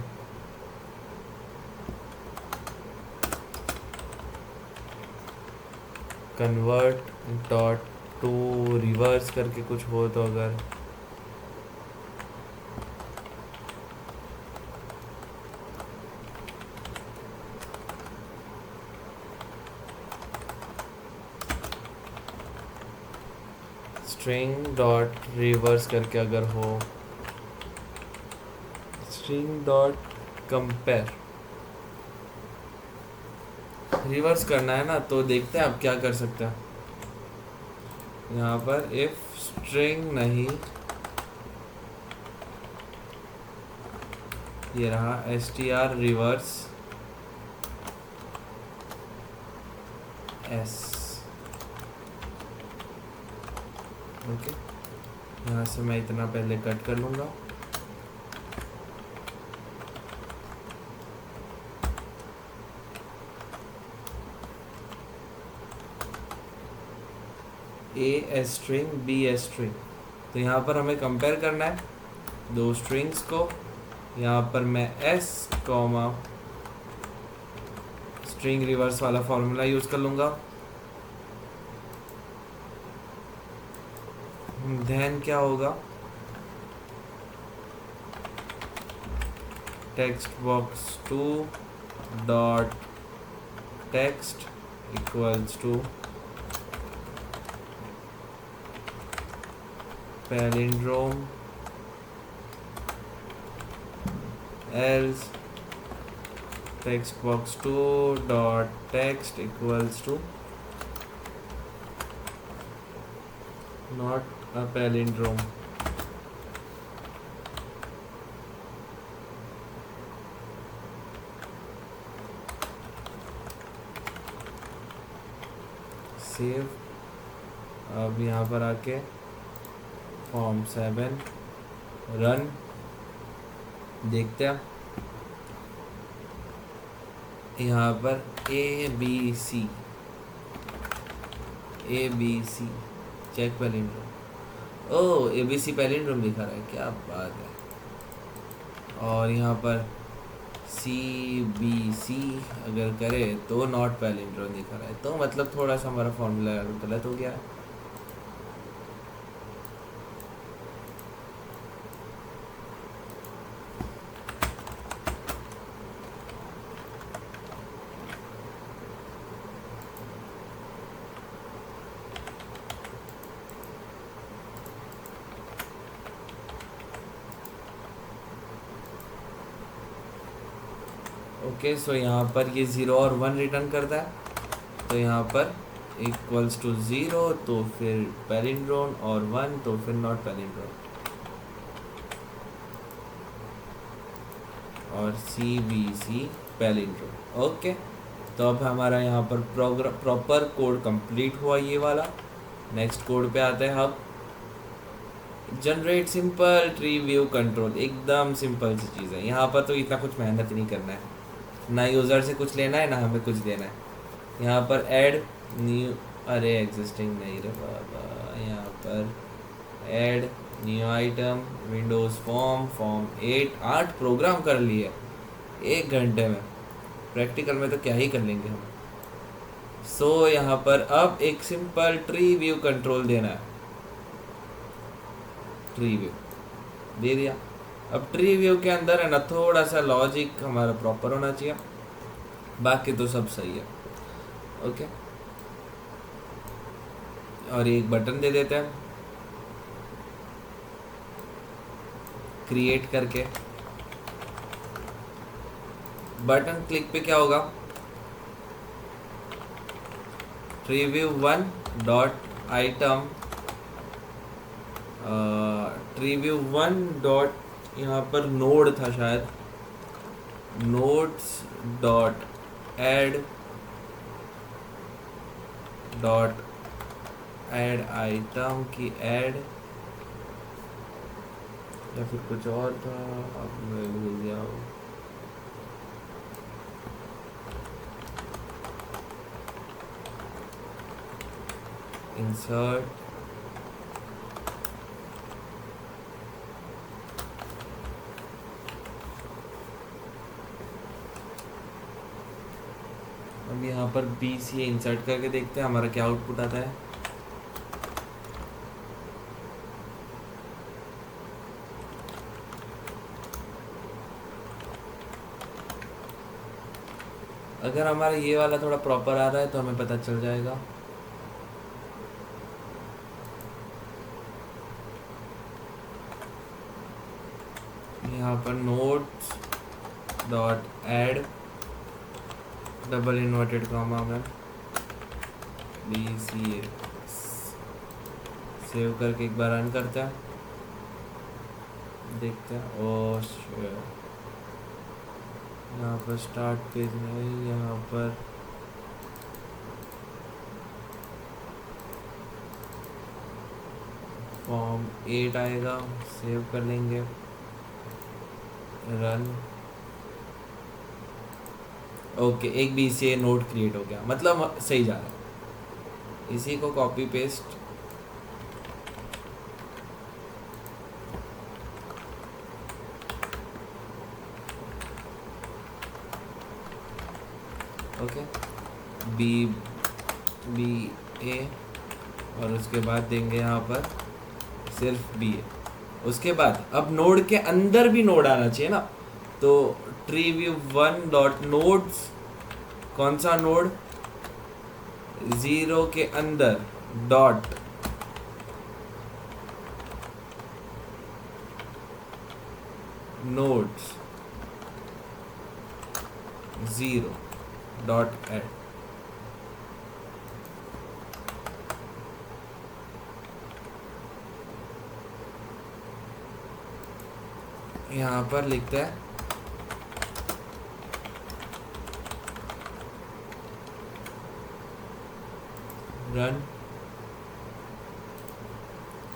कन्वर्ट डॉट टू रिवर्स करके कुछ हो तो अगर स्ट्रिंग डॉट रिवर्स करके अगर हो, स्ट्रिंग डॉट कंपेयर रिवर्स करना है ना, तो देखते हैं आप क्या कर सकते हैं। यहाँ पर इफ स्ट्रिंग नहीं, ये रहा str रिवर्स s। ओके, यहाँ से मैं इतना पहले कट कर लूँगा। ए स्ट्रिंग बी स्ट्रिंग, तो यहाँ पर हमें कंपेयर करना है दो स्ट्रिंग्स को। यहाँ पर मैं s कॉमा स्ट्रिंग रिवर्स वाला फॉर्मूला यूज़ कर लूँगा। देन क्या होगा, text box two dot text equals to palindrome else text box 2 dot text equals to not a palindrome। Save. अब यहाँ पर आके फॉर्म 7 रन देखते हैं। यहाँ पर A B C check palindrome. Oh, A B C palindrome दिखा रहा है, क्या बात है। और यहाँ पर सी बी सी अगर करे तो नॉट पैलिंड्रोम दिखा रहा है, तो मतलब थोड़ा सा हमारा फॉर्मूला गलत हो गया है। ओके, सो यहाँ पर ये 0 और 1 रिटर्न करता है, तो यहाँ पर इक्वल्स टू 0 तो फिर पैलिंड्रोम और 1 तो फिर नॉट पैलिंड्रोम। और C B C palindrome. Okay, तो अब हमारा यहाँ पर प्रॉपर कोड कंप्लीट हुआ ये वाला। नेक्स्ट कोड पे आते हैं अब। Generate simple tree view control, एकदम सिंपल सी चीज़ है। यहाँ पर तो इतना कुछ मेहनत नहीं करना है, ना यूज़र से कुछ लेना है ना हमें कुछ देना है। यहाँ पर ऐड न्यू, अरे एग्जिस्टिंग नहीं रे बाबा, यहाँ पर add new item Windows form 8 program कर लिए 1 घंटे में। प्रैक्टिकल में तो क्या ही कर लेंगे हम। सो यहाँ पर अब एक सिंपल ट्री व्यू कंट्रोल देना है। ट्री व्यू दे दिया। अब ट्री व्यू के अंदर है ना, थोड़ा सा लॉजिक हमारा प्रॉपर होना चाहिए, बाकी तो सब सही है। ओके, और एक बटन दे देते हैं क्रिएट करके। बटन क्लिक पे क्या होगा, tree view 1 dot item tree view 1 dot, यहाँ पर नोड था शायद, नोड्स डॉट ऐड आइटम की ऐड, या फिर कुछ और था, अब मैं भूल गया हूँ। इंसर्ट अब यहाँ पर BCA इंसर्ट करके देखते हैं हमारा क्या आउटपुट आता है। अगर हमारा ये वाला थोड़ा प्रॉपर आ रहा है तो हमें पता चल जाएगा। यहाँ पर notes dot add double inverted comma में BCA सेव करके एक बार रन करते हैं, देखते हैं। ओ यहाँ पर स्टार्ट पेज में यहाँ पर फॉर्म 8 आएगा, सेव कर लेंगे, रन। ओके, एक BCA नोट क्रिएट हो गया, मतलब सही जा रहा है। इसी को कॉपी पेस्ट ओके BA और उसके बाद देंगे यहाँ पर सिर्फ BA। उसके बाद अब नोड के अंदर भी नोड आना चाहिए ना, तो ट्री व्यू 1 डॉट नोड्स, कौन सा नोड, 0 के अंदर डॉट नोड्स 0 डॉट ऐड। यहाँ पर लिखते हैं रन।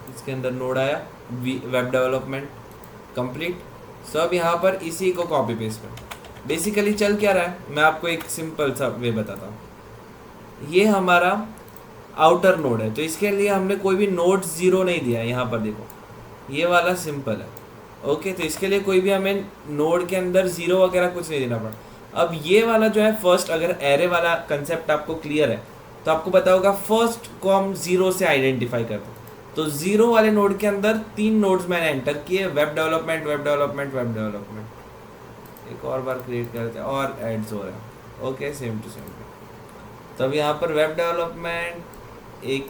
इसके अंदर नोड आया, वेब डेवलपमेंट कंप्लीट। सो अब यहाँ पर इसी को कॉपी पेस्ट कर, बेसिकली चल क्या रहा है, मैं आपको एक सिंपल सा वे बताता हूँ। ये हमारा आउटर नोड है, तो इसके लिए हमने कोई भी नोड 0 नहीं दिया है। यहाँ पर देखो, ये वाला सिंपल है। ओके, तो इसके लिए कोई भी हमें नोड के अंदर 0 वगैरह कुछ नहीं देना पड़ा। अब ये वाला जो है फर्स्ट, अगर एरे वाला कंसेप्ट आपको क्लियर है तो आपको पता होगा फर्स्ट को हम 0 से आइडेंटिफाई करते हैं। तो 0 वाले नोड के अंदर 3 नोड्स मैंने एंटर किए, web development, web development, web development. एक और बार क्रिएट करते हैं और एड्स हो रहा है। Okay, same to same. तब यहाँ पर वेब डेवलपमेंट एक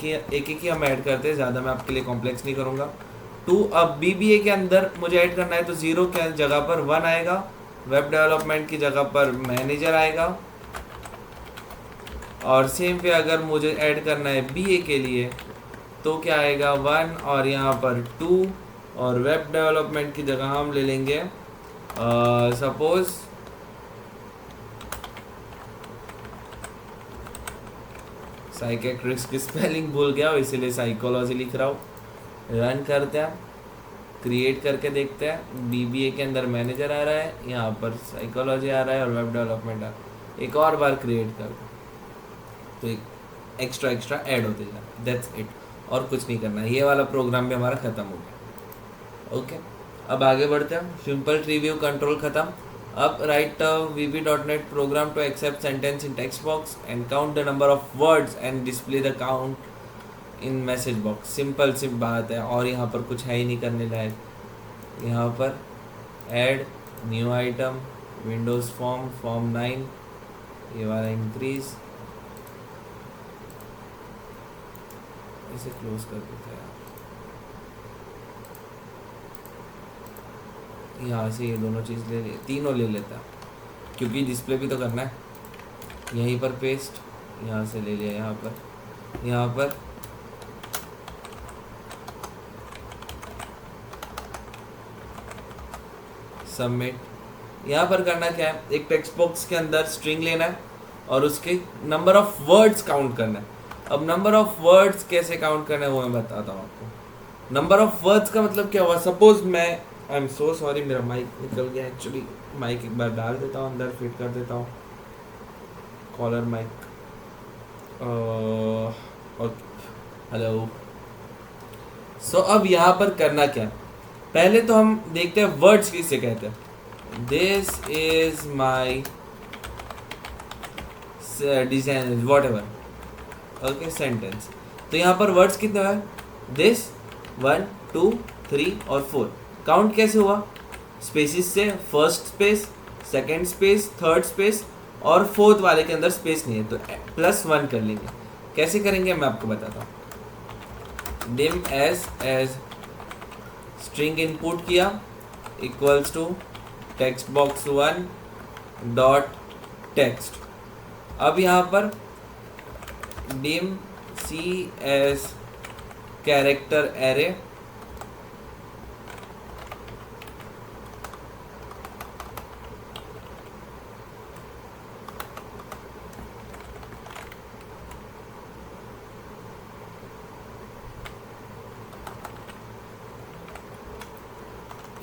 ही हम ऐड करते हैं, ज़्यादा मैं आपके लिए कॉम्प्लेक्स नहीं करूँगा। 2 अब BBA के अंदर मुझे ऐड करना है, तो 0 के जगह पर 1 आएगा, वेब डेवलपमेंट की जगह पर मैनेजर आएगा, और सेम पे अगर मुझे ऐड करना है BA के लिए तो क्या आएगा 1 और यहाँ पर 2, और वेब डेवलपमेंट की जगह हम ले लेंगे सपोज साइकेट्रिस्ट की स्पेलिंग भूल गया इसीलिए साइकोलॉजी लिख रहा हूँ। रन करते हैं, क्रिएट करके देखते हैं। BBA के अंदर मैनेजर आ रहा है, यहाँ पर साइकोलॉजी आ रहा है और वेब डेवलपमेंट आ रहा है। एक और बार क्रिएट कर तो एक एक्स्ट्रा ऐड होते जाए, दैट्स इट, और कुछ नहीं करना है। ये वाला प्रोग्राम भी हमारा ख़त्म हो गया। ओके, अब आगे बढ़ते हैं। सिंपल ट्री व्यू कंट्रोल ख़त्म। अब write VB.NET program to accept sentence in text box and count the number of words and display the count in message box. Simple सी बात है, और यहाँ पर कुछ है ही नहीं करने लायक। यहाँ पर add new item, Windows form 9, ये वाला इंक्रीज, इसे क्लोज कर देते हैं। यहाँ से ये दोनों चीज़ ले ले, तीनों ले लेता है क्योंकि डिस्प्ले भी तो करना है। यहीं पर पेस्ट, यहाँ से ले लिया, यहाँ पर सबमिट। यहाँ पर करना क्या है, एक टेक्स्ट बॉक्स के अंदर स्ट्रिंग लेना है और उसके नंबर ऑफ वर्ड्स काउंट करना है। अब नंबर ऑफ वर्ड्स कैसे काउंट करना है वो मैं बताता हूँ आपको। नंबर ऑफ वर्ड्स का मतलब क्या हुआ, सपोज मैं, आई एम सो सॉरी मेरा माइक निकल गया एक्चुअली, माइक एक बार डाल देता हूँ अंदर, फिट कर देता हूँ कॉलर माइक। हेलो। सो अब यहाँ पर करना क्या, पहले तो हम देखते हैं वर्ड्स किसे कहते हैं। This is my design what ever, okay sentence. तो यहाँ पर वर्ड्स कितने हैं, दिस 1 2 3 और 4। काउंट कैसे हुआ, स्पेसिस से, first space, second space, third space और फोर्थ वाले के अंदर स्पेस नहीं है, तो +1 कर लेंगे। कैसे करेंगे मैं आपको बताता हूँ। डिम एज स्ट्रिंग इनपुट किया equals to text box 1 dot text. अब यहाँ पर dim C as character array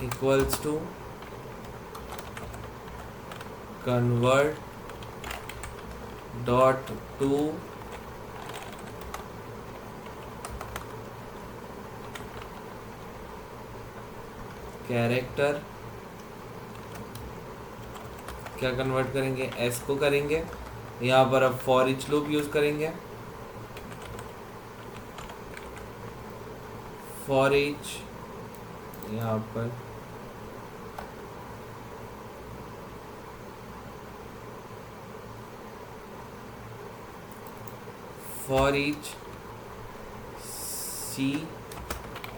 equals to convert dot to character, क्या कन्वर्ट करेंगे, एस को करेंगे। यहाँ पर अब फॉर ईच लूप यूज करेंगे, फॉर ईच यहाँ पर for each C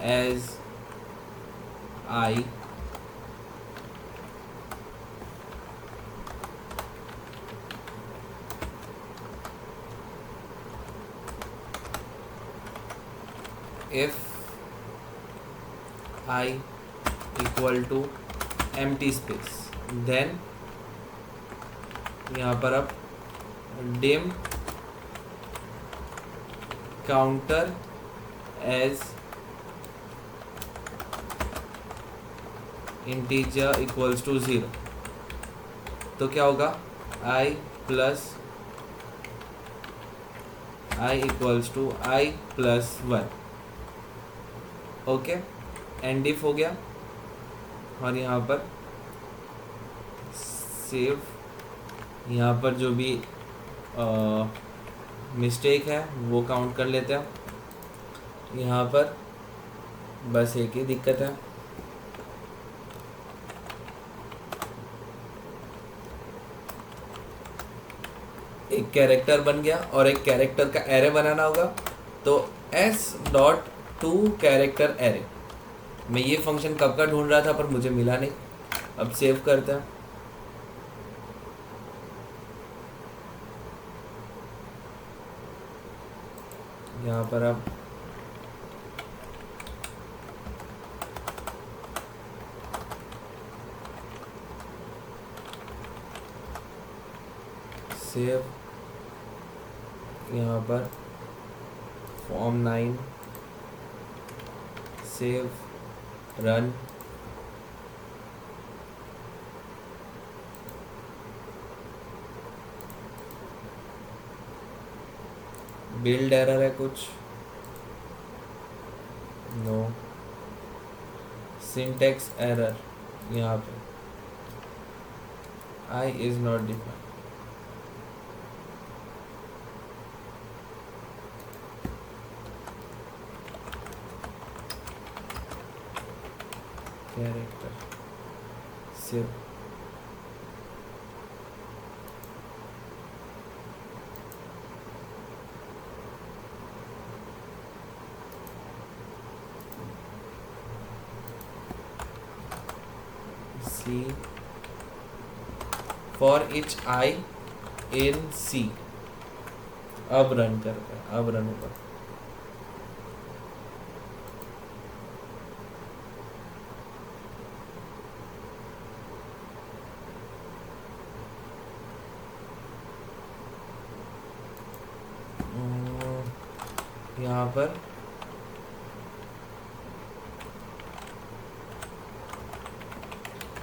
as I if I equal to empty space, then यहाँ पर अब dim counter as integer equals to 0। तो क्या होगा, I plus I equals to I plus 1, okay and if हो गया। और यहाँ पर सेव, यहाँ पर जो भी मिस्टेक है वो काउंट कर लेते हैं। यहाँ पर बस एक ही दिक्कत है, एक कैरेक्टर बन गया और एक कैरेक्टर का एरे बनाना होगा, तो s.to कैरेक्टर एरे। मैं ये फंक्शन कब का ढूंढ रहा था पर मुझे मिला नहीं। अब सेव करते हैं। यहाँ पर अब सेव, यहाँ पर form 9 save, run, build error है कुछ, नो, सिंटेक्स एरर, यहाँ पे I is not defined, character save, C for each I in C. अब रन करते हैं, अब रन होगा। यहाँ पर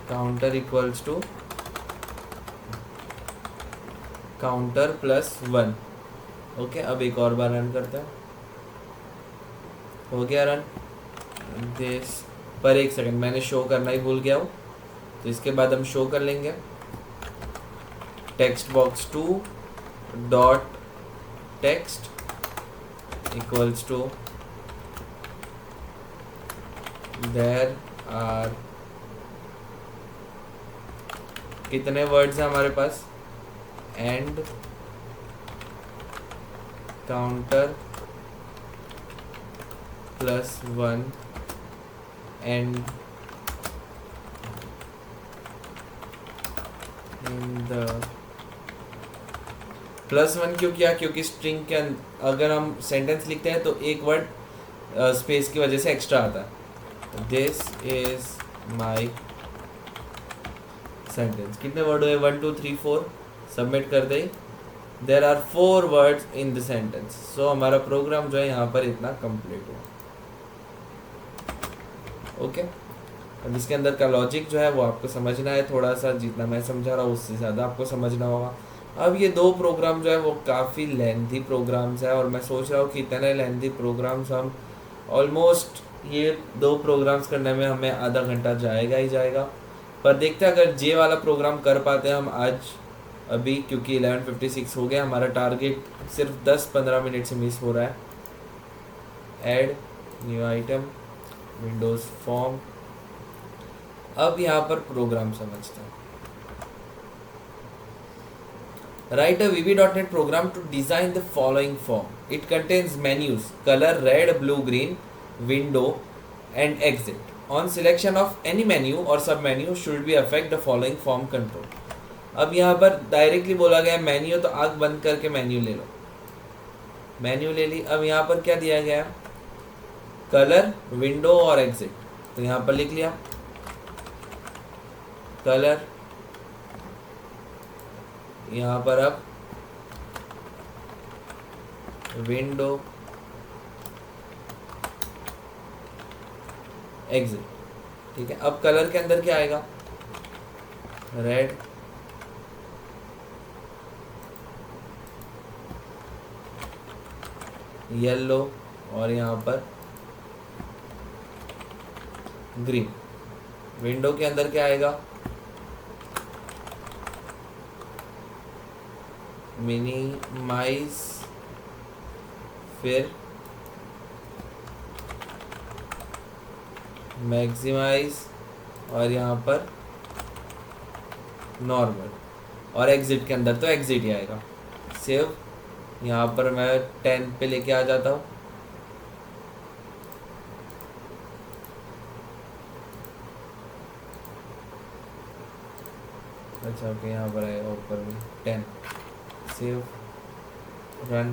counter equals to counter +1, okay. अब एक और बार रन करते हैं, हो गया रन। दिस पर एक सेकंड, मैंने शो करना ही भूल गया हूँ, तो इसके बाद हम शो कर लेंगे। Text box 2 dot text equals to there are कितने वर्ड्स हैं हमारे पास, and counter plus 1 and in the +1 क्यों किया, क्योंकि स्ट्रिंग के अगर हम सेंटेंस लिखते हैं तो एक वर्ड स्पेस की वजह से एक्स्ट्रा आता है। दिस इज माई सेंटेंस, कितने वर्ड हुए, 1 2 3 4, सबमिट कर दे। There are 4 words in the sentence, so हमारा प्रोग्राम जो है यहाँ पर इतना कंप्लीट हुआ। ओके, अब इसके अंदर का लॉजिक जो है वो आपको समझना है, थोड़ा सा जितना मैं समझा रहा हूँ उससे ज़्यादा आपको समझना होगा। अब ये 2 प्रोग्राम जो है वो काफ़ी लेंथी प्रोग्राम्स है, और मैं सोच रहा हूँ कि इतने लेंथी प्रोग्राम्स हम ऑलमोस्ट ये 2 प्रोग्राम्स करने में हमें आधा घंटा जाएगा ही जाएगा। पर देखते हैं अगर जे वाला प्रोग्राम कर पाते हैं हम आज अभी, क्योंकि 11:56 हो गया, हमारा टारगेट सिर्फ 10-15 मिनट से मिस हो रहा है। Add new item windows form. अब यहाँ पर प्रोग्राम समझते हैं। Write a VB.NET program to design the following form. It contains menus, color red, blue, green, window and exit. On selection of any menu or submenu should be affect the following form control. अब यहाँ पर डायरेक्टली बोला गया मेन्यू, तो आँख बंद करके मेन्यू ले लो, मेन्यू ले ली। अब यहाँ पर क्या दिया गया, कलर, विंडो और एग्जिट, तो यहाँ पर लिख लिया कलर। यहाँ पर अब विंडो, एग्जिट, ठीक है। अब कलर के अंदर क्या आएगा, रेड, येलो और यहाँ पर ग्रीन। विंडो के अंदर क्या आएगा, मिनिमाइज, फिर मैक्सिमाइज और यहाँ पर नॉर्मल, और एग्जिट के अंदर तो एग्जिट ही आएगा। सेव, यहाँ पर मैं 10 पे लेके आ जाता हूँ। अच्छा ओके, यहाँ पर आएगा ऊपर में 10। Save, run.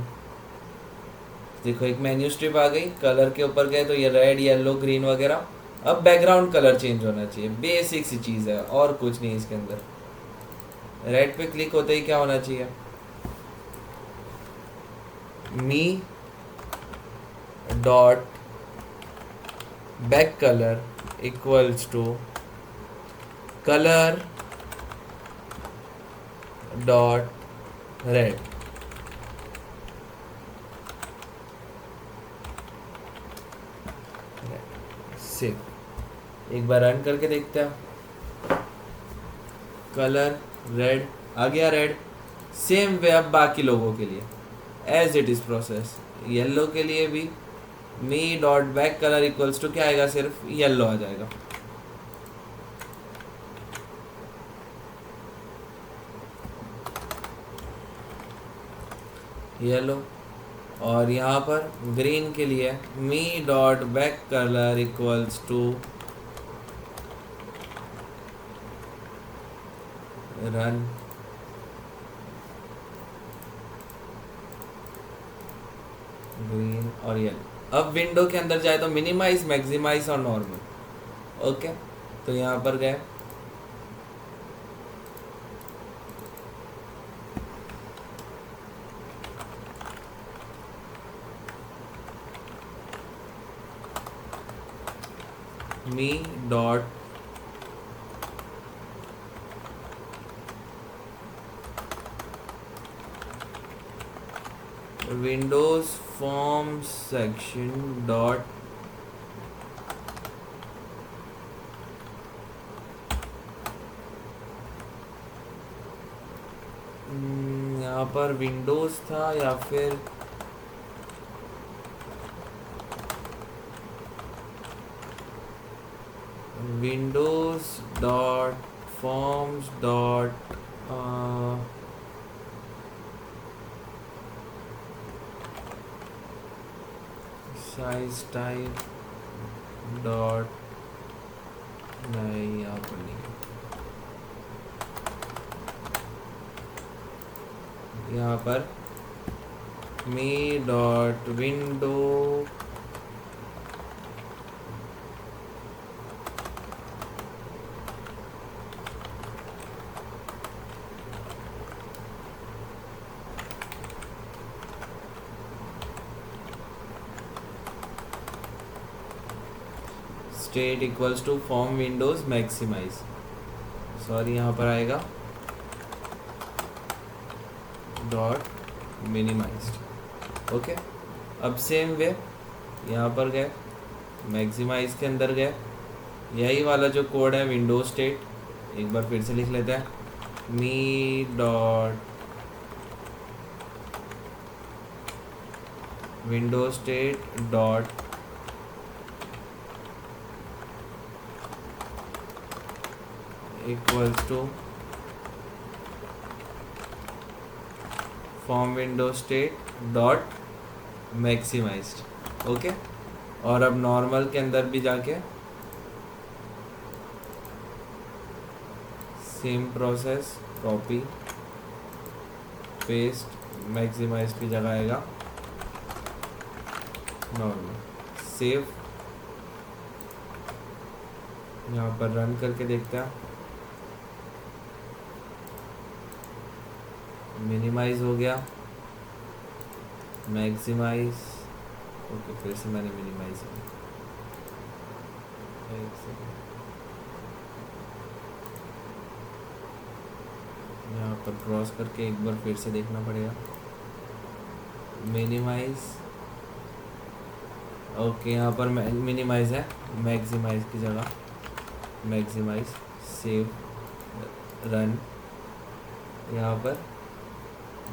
देखो एक मेन्यू स्ट्रिप आ गई, कलर के ऊपर गए तो ये रेड, येलो, ग्रीन वगैरह। अब बैकग्राउंड कलर चेंज होना चाहिए, बेसिक सी चीज़ है और कुछ नहीं इसके अंदर। रेड पे क्लिक होते ही क्या होना चाहिए, me dot back colour equals to colour dot red. Save, एक बार रन करके देखते हैं। कलर रेड आ गया, रेड। सेम वे अब बाकी लोगों के लिए as it is process. Yellow के लिए भी me dot back colour equals to क्या आएगा, सिर्फ येलो आ जाएगा। येलो। और यहाँ पर ग्रीन के लिए me dot back colour equals to run. Green और येलो। अब विंडो के अंदर जाए तो मिनिमाइज, मैक्सिमाइज और नॉर्मल। ओके, तो यहाँ पर गए, me dot windows form section dot यहाँ पर विंडोज था या फिर windows dot forms dot size type dot, नहीं यहाँ पर नहीं, यहाँ पर me dot window state equals to form windows maximize, sorry यहाँ पर आएगा डॉट मिनिमाइज्ड। ओके, अब सेम वे यहाँ पर गए, मैक्सिमाइज के अंदर गए, यही वाला जो कोड है विंडोज स्टेट, एक बार फिर से लिख लेते हैं, me dot windows state dot equals to form window state dot maximized. Okay, और अब नॉर्मल के अंदर भी जाके same process, copy paste, maximize की जगह आएगा नॉर्मल, सेव, यहाँ पर रन करके देखते हैं, मिनिमाइज हो गया, मैक्सिमाइज, ओके फिर से मैंने मिनिमाइज किया, एक सेकंड, यहाँ पर क्रॉस करके एक बार फिर से देखना पड़ेगा, मिनिमाइज, ओके यहाँ पर मिनिमाइज है, मैक्सिमाइज की जगह मैक्सिमाइज, सेव, रन, यहाँ पर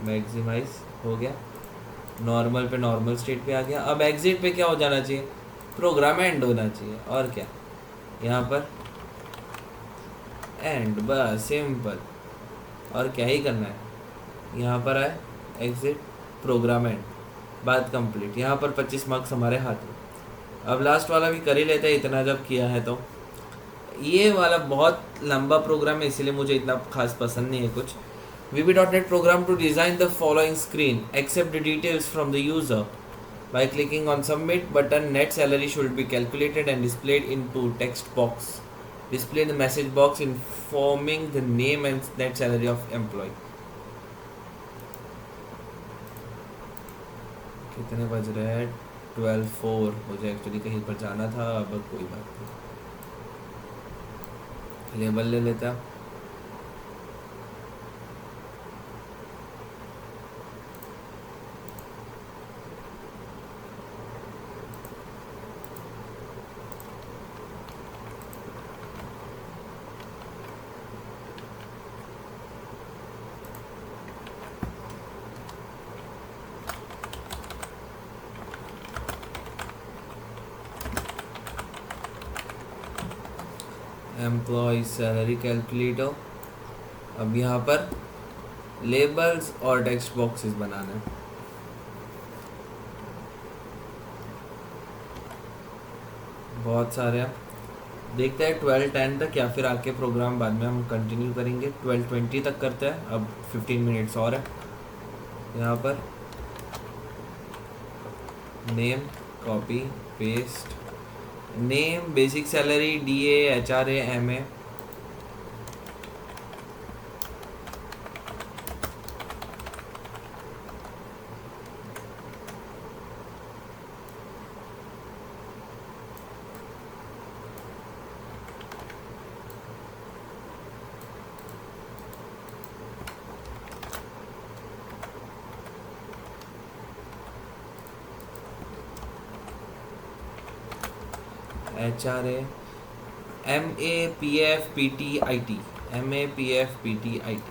मैक्सिमाइज हो गया, नॉर्मल पे नॉर्मल स्टेट पे आ गया। अब एग्जिट पे क्या हो जाना चाहिए, प्रोग्राम एंड होना चाहिए, और क्या, यहाँ पर एंड, बस सिंपल, और क्या ही करना है, यहाँ पर आए एग्जिट प्रोग्राम एंड, बात कंप्लीट, यहाँ पर 25 मार्क्स हमारे हाथ में। अब लास्ट वाला भी कर ही लेते हैं, इतना जब किया है तो। ये वाला बहुत लंबा प्रोग्राम है, इसीलिए मुझे इतना खास पसंद नहीं है कुछ। VB.NET program to design the following screen. Accept the details from the user. By clicking on submit button, net salary should be calculated and displayed into text box. Display the message box informing the name and net salary of employee. कितने बज रहे हैं, 12:04। मुझे एक्चुअली कहीं पर जाना था, अब कोई बात नहीं, लेबल ले लेता। Employ salary calculator. अब यहाँ पर लेबल्स और टेक्स्ट बॉक्सेस बनाना है। बहुत सारे हैं, देखते हैं 12:10 तक या फिर आके प्रोग्राम बाद में हम कंटिन्यू करेंगे। 12:20 तक करते हैं, अब 15 मिनट्स और है। यहाँ पर name, copy paste, name basic salary DA HRA MA, HRA MA PF PT IT, MA PF PT IT,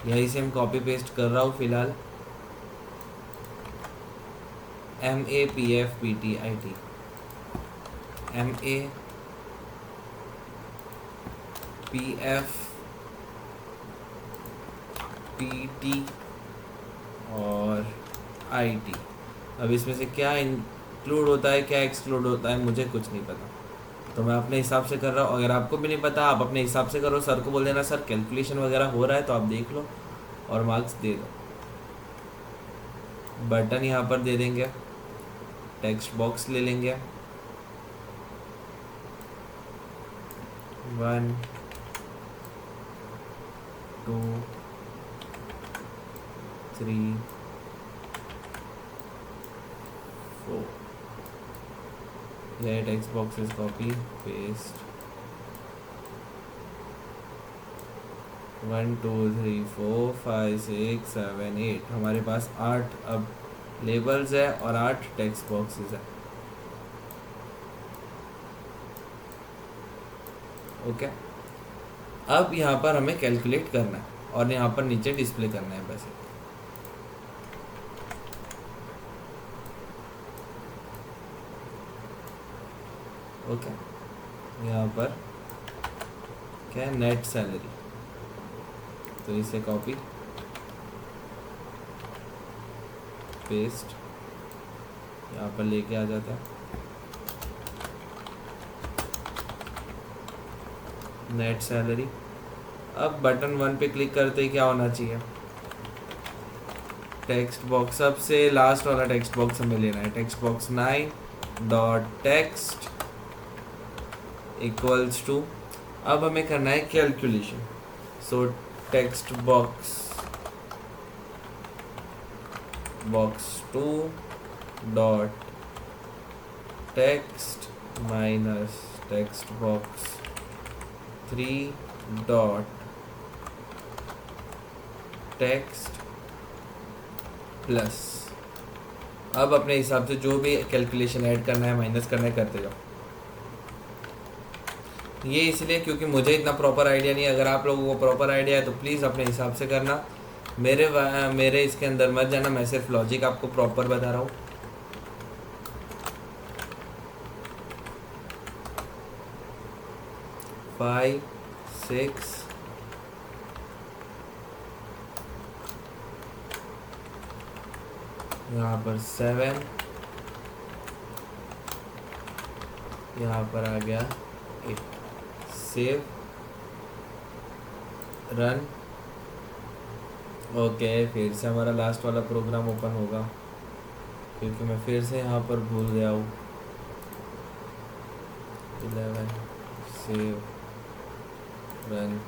यही से मैं कॉपी पेस्ट कर रहा हूँ फिलहाल। MAPFPTIT, MAPFPT और IT। अब इसमें से क्या इंक्लूड होता है क्या एक्सक्लूड होता है मुझे कुछ नहीं पता, तो मैं अपने हिसाब से कर रहा हूँ। अगर आपको भी नहीं पता आप अपने हिसाब से करो, सर को बोल देना सर कैलकुलेशन वगैरह हो रहा है तो आप देख लो और मार्क्स दे दो। बटन यहाँ पर दे देंगे, टेक्स्ट बॉक्स ले लेंगे, 1 2 3 4, यह टेक्स्ट बॉक्सेस कॉपी पेस्ट, 1 2 3 4 5 6 7 8, हमारे पास 8 अब लेबल्स है और 8 टेक्स्ट बॉक्सेस है। ओके, अब यहाँ पर हमें कैलकुलेट करना है और यहाँ पर नीचे डिस्प्ले करना है बस। ओके, यहाँ पर क्या है, नेट सैलरी, तो इसे कॉपी पेस्ट यहाँ पर लेके आ जाता है। नेट सैलरी, अब बटन 1 पे क्लिक करते ही क्या होना चाहिए, टेक्स्ट बॉक्स, सबसे लास्ट वाला टेक्स्ट बॉक्स हमें लेना है, text box 9 dot text equals to, अब हमें करना है calculation, so text box 2 dot text minus text box 3 dot text plus. अब अपने हिसाब से जो भी कैलकुलेशन ऐड करना है माइनस करना है करते जाओ। ये इसलिए क्योंकि मुझे इतना प्रॉपर आइडिया नहीं है, अगर आप लोगों को प्रॉपर आइडिया है तो प्लीज़ अपने हिसाब से करना, मेरे इसके अंदर मत जाना, मैं सिर्फ लॉजिक आपको प्रॉपर बता रहा हूँ। फाइव 6 यहाँ पर 7, यहाँ पर आ गया 8, सेव रन। ओके, फिर से हमारा लास्ट वाला प्रोग्राम ओपन होगा क्योंकि मैं फिर से यहाँ पर भूल गया हूँ। 11 save run.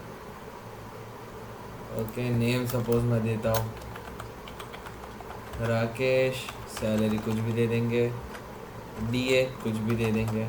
Okay, name suppose मैं देता हूँ राकेश, सैलरी कुछ भी दे देंगे, DA कुछ भी दे देंगे।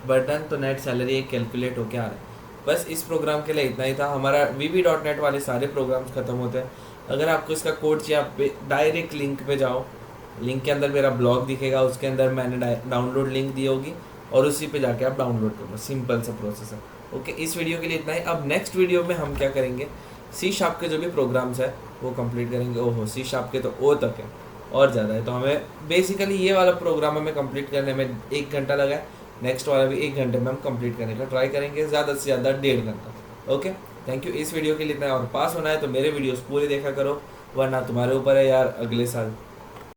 बटन तो नेट सैलरी एक कैलकुलेट होके आ रहा है। बस इस प्रोग्राम के लिए इतना ही था। हमारा VB.NET वाले सारे प्रोग्राम्स खत्म होते हैं। अगर आपको इसका कोड चाहिए आप डायरेक्ट लिंक पे जाओ, लिंक के अंदर मेरा ब्लॉग दिखेगा, उसके अंदर मैंने डाउनलोड लिंक दी होगी और उसी पे जाके आप डाउनलोड करो। सिंपल सा प्रोसेस है। ओके, इस वीडियो के लिए इतना ही। अब नेक्स्ट वीडियो में हम क्या करेंगे, C# के जो भी प्रोग्राम्स है वो कंप्लीट करेंगे। ओहो, C# के तो O तक है और ज़्यादा है, तो हमें बेसिकली ये वाला प्रोग्राम हमें कंप्लीट करने में 1 घंटा लगा है। नेक्स्ट वाला भी 1 घंटे में हम कंप्लीट करने का ट्राई करेंगे, ज़्यादा से ज़्यादा 1.5 घंटा। Okay, thank you. इस वीडियो के लिए इतना है और पास होना है तो मेरे वीडियोस पूरे देखा करो, वरना तुम्हारे ऊपर है यार, अगले साल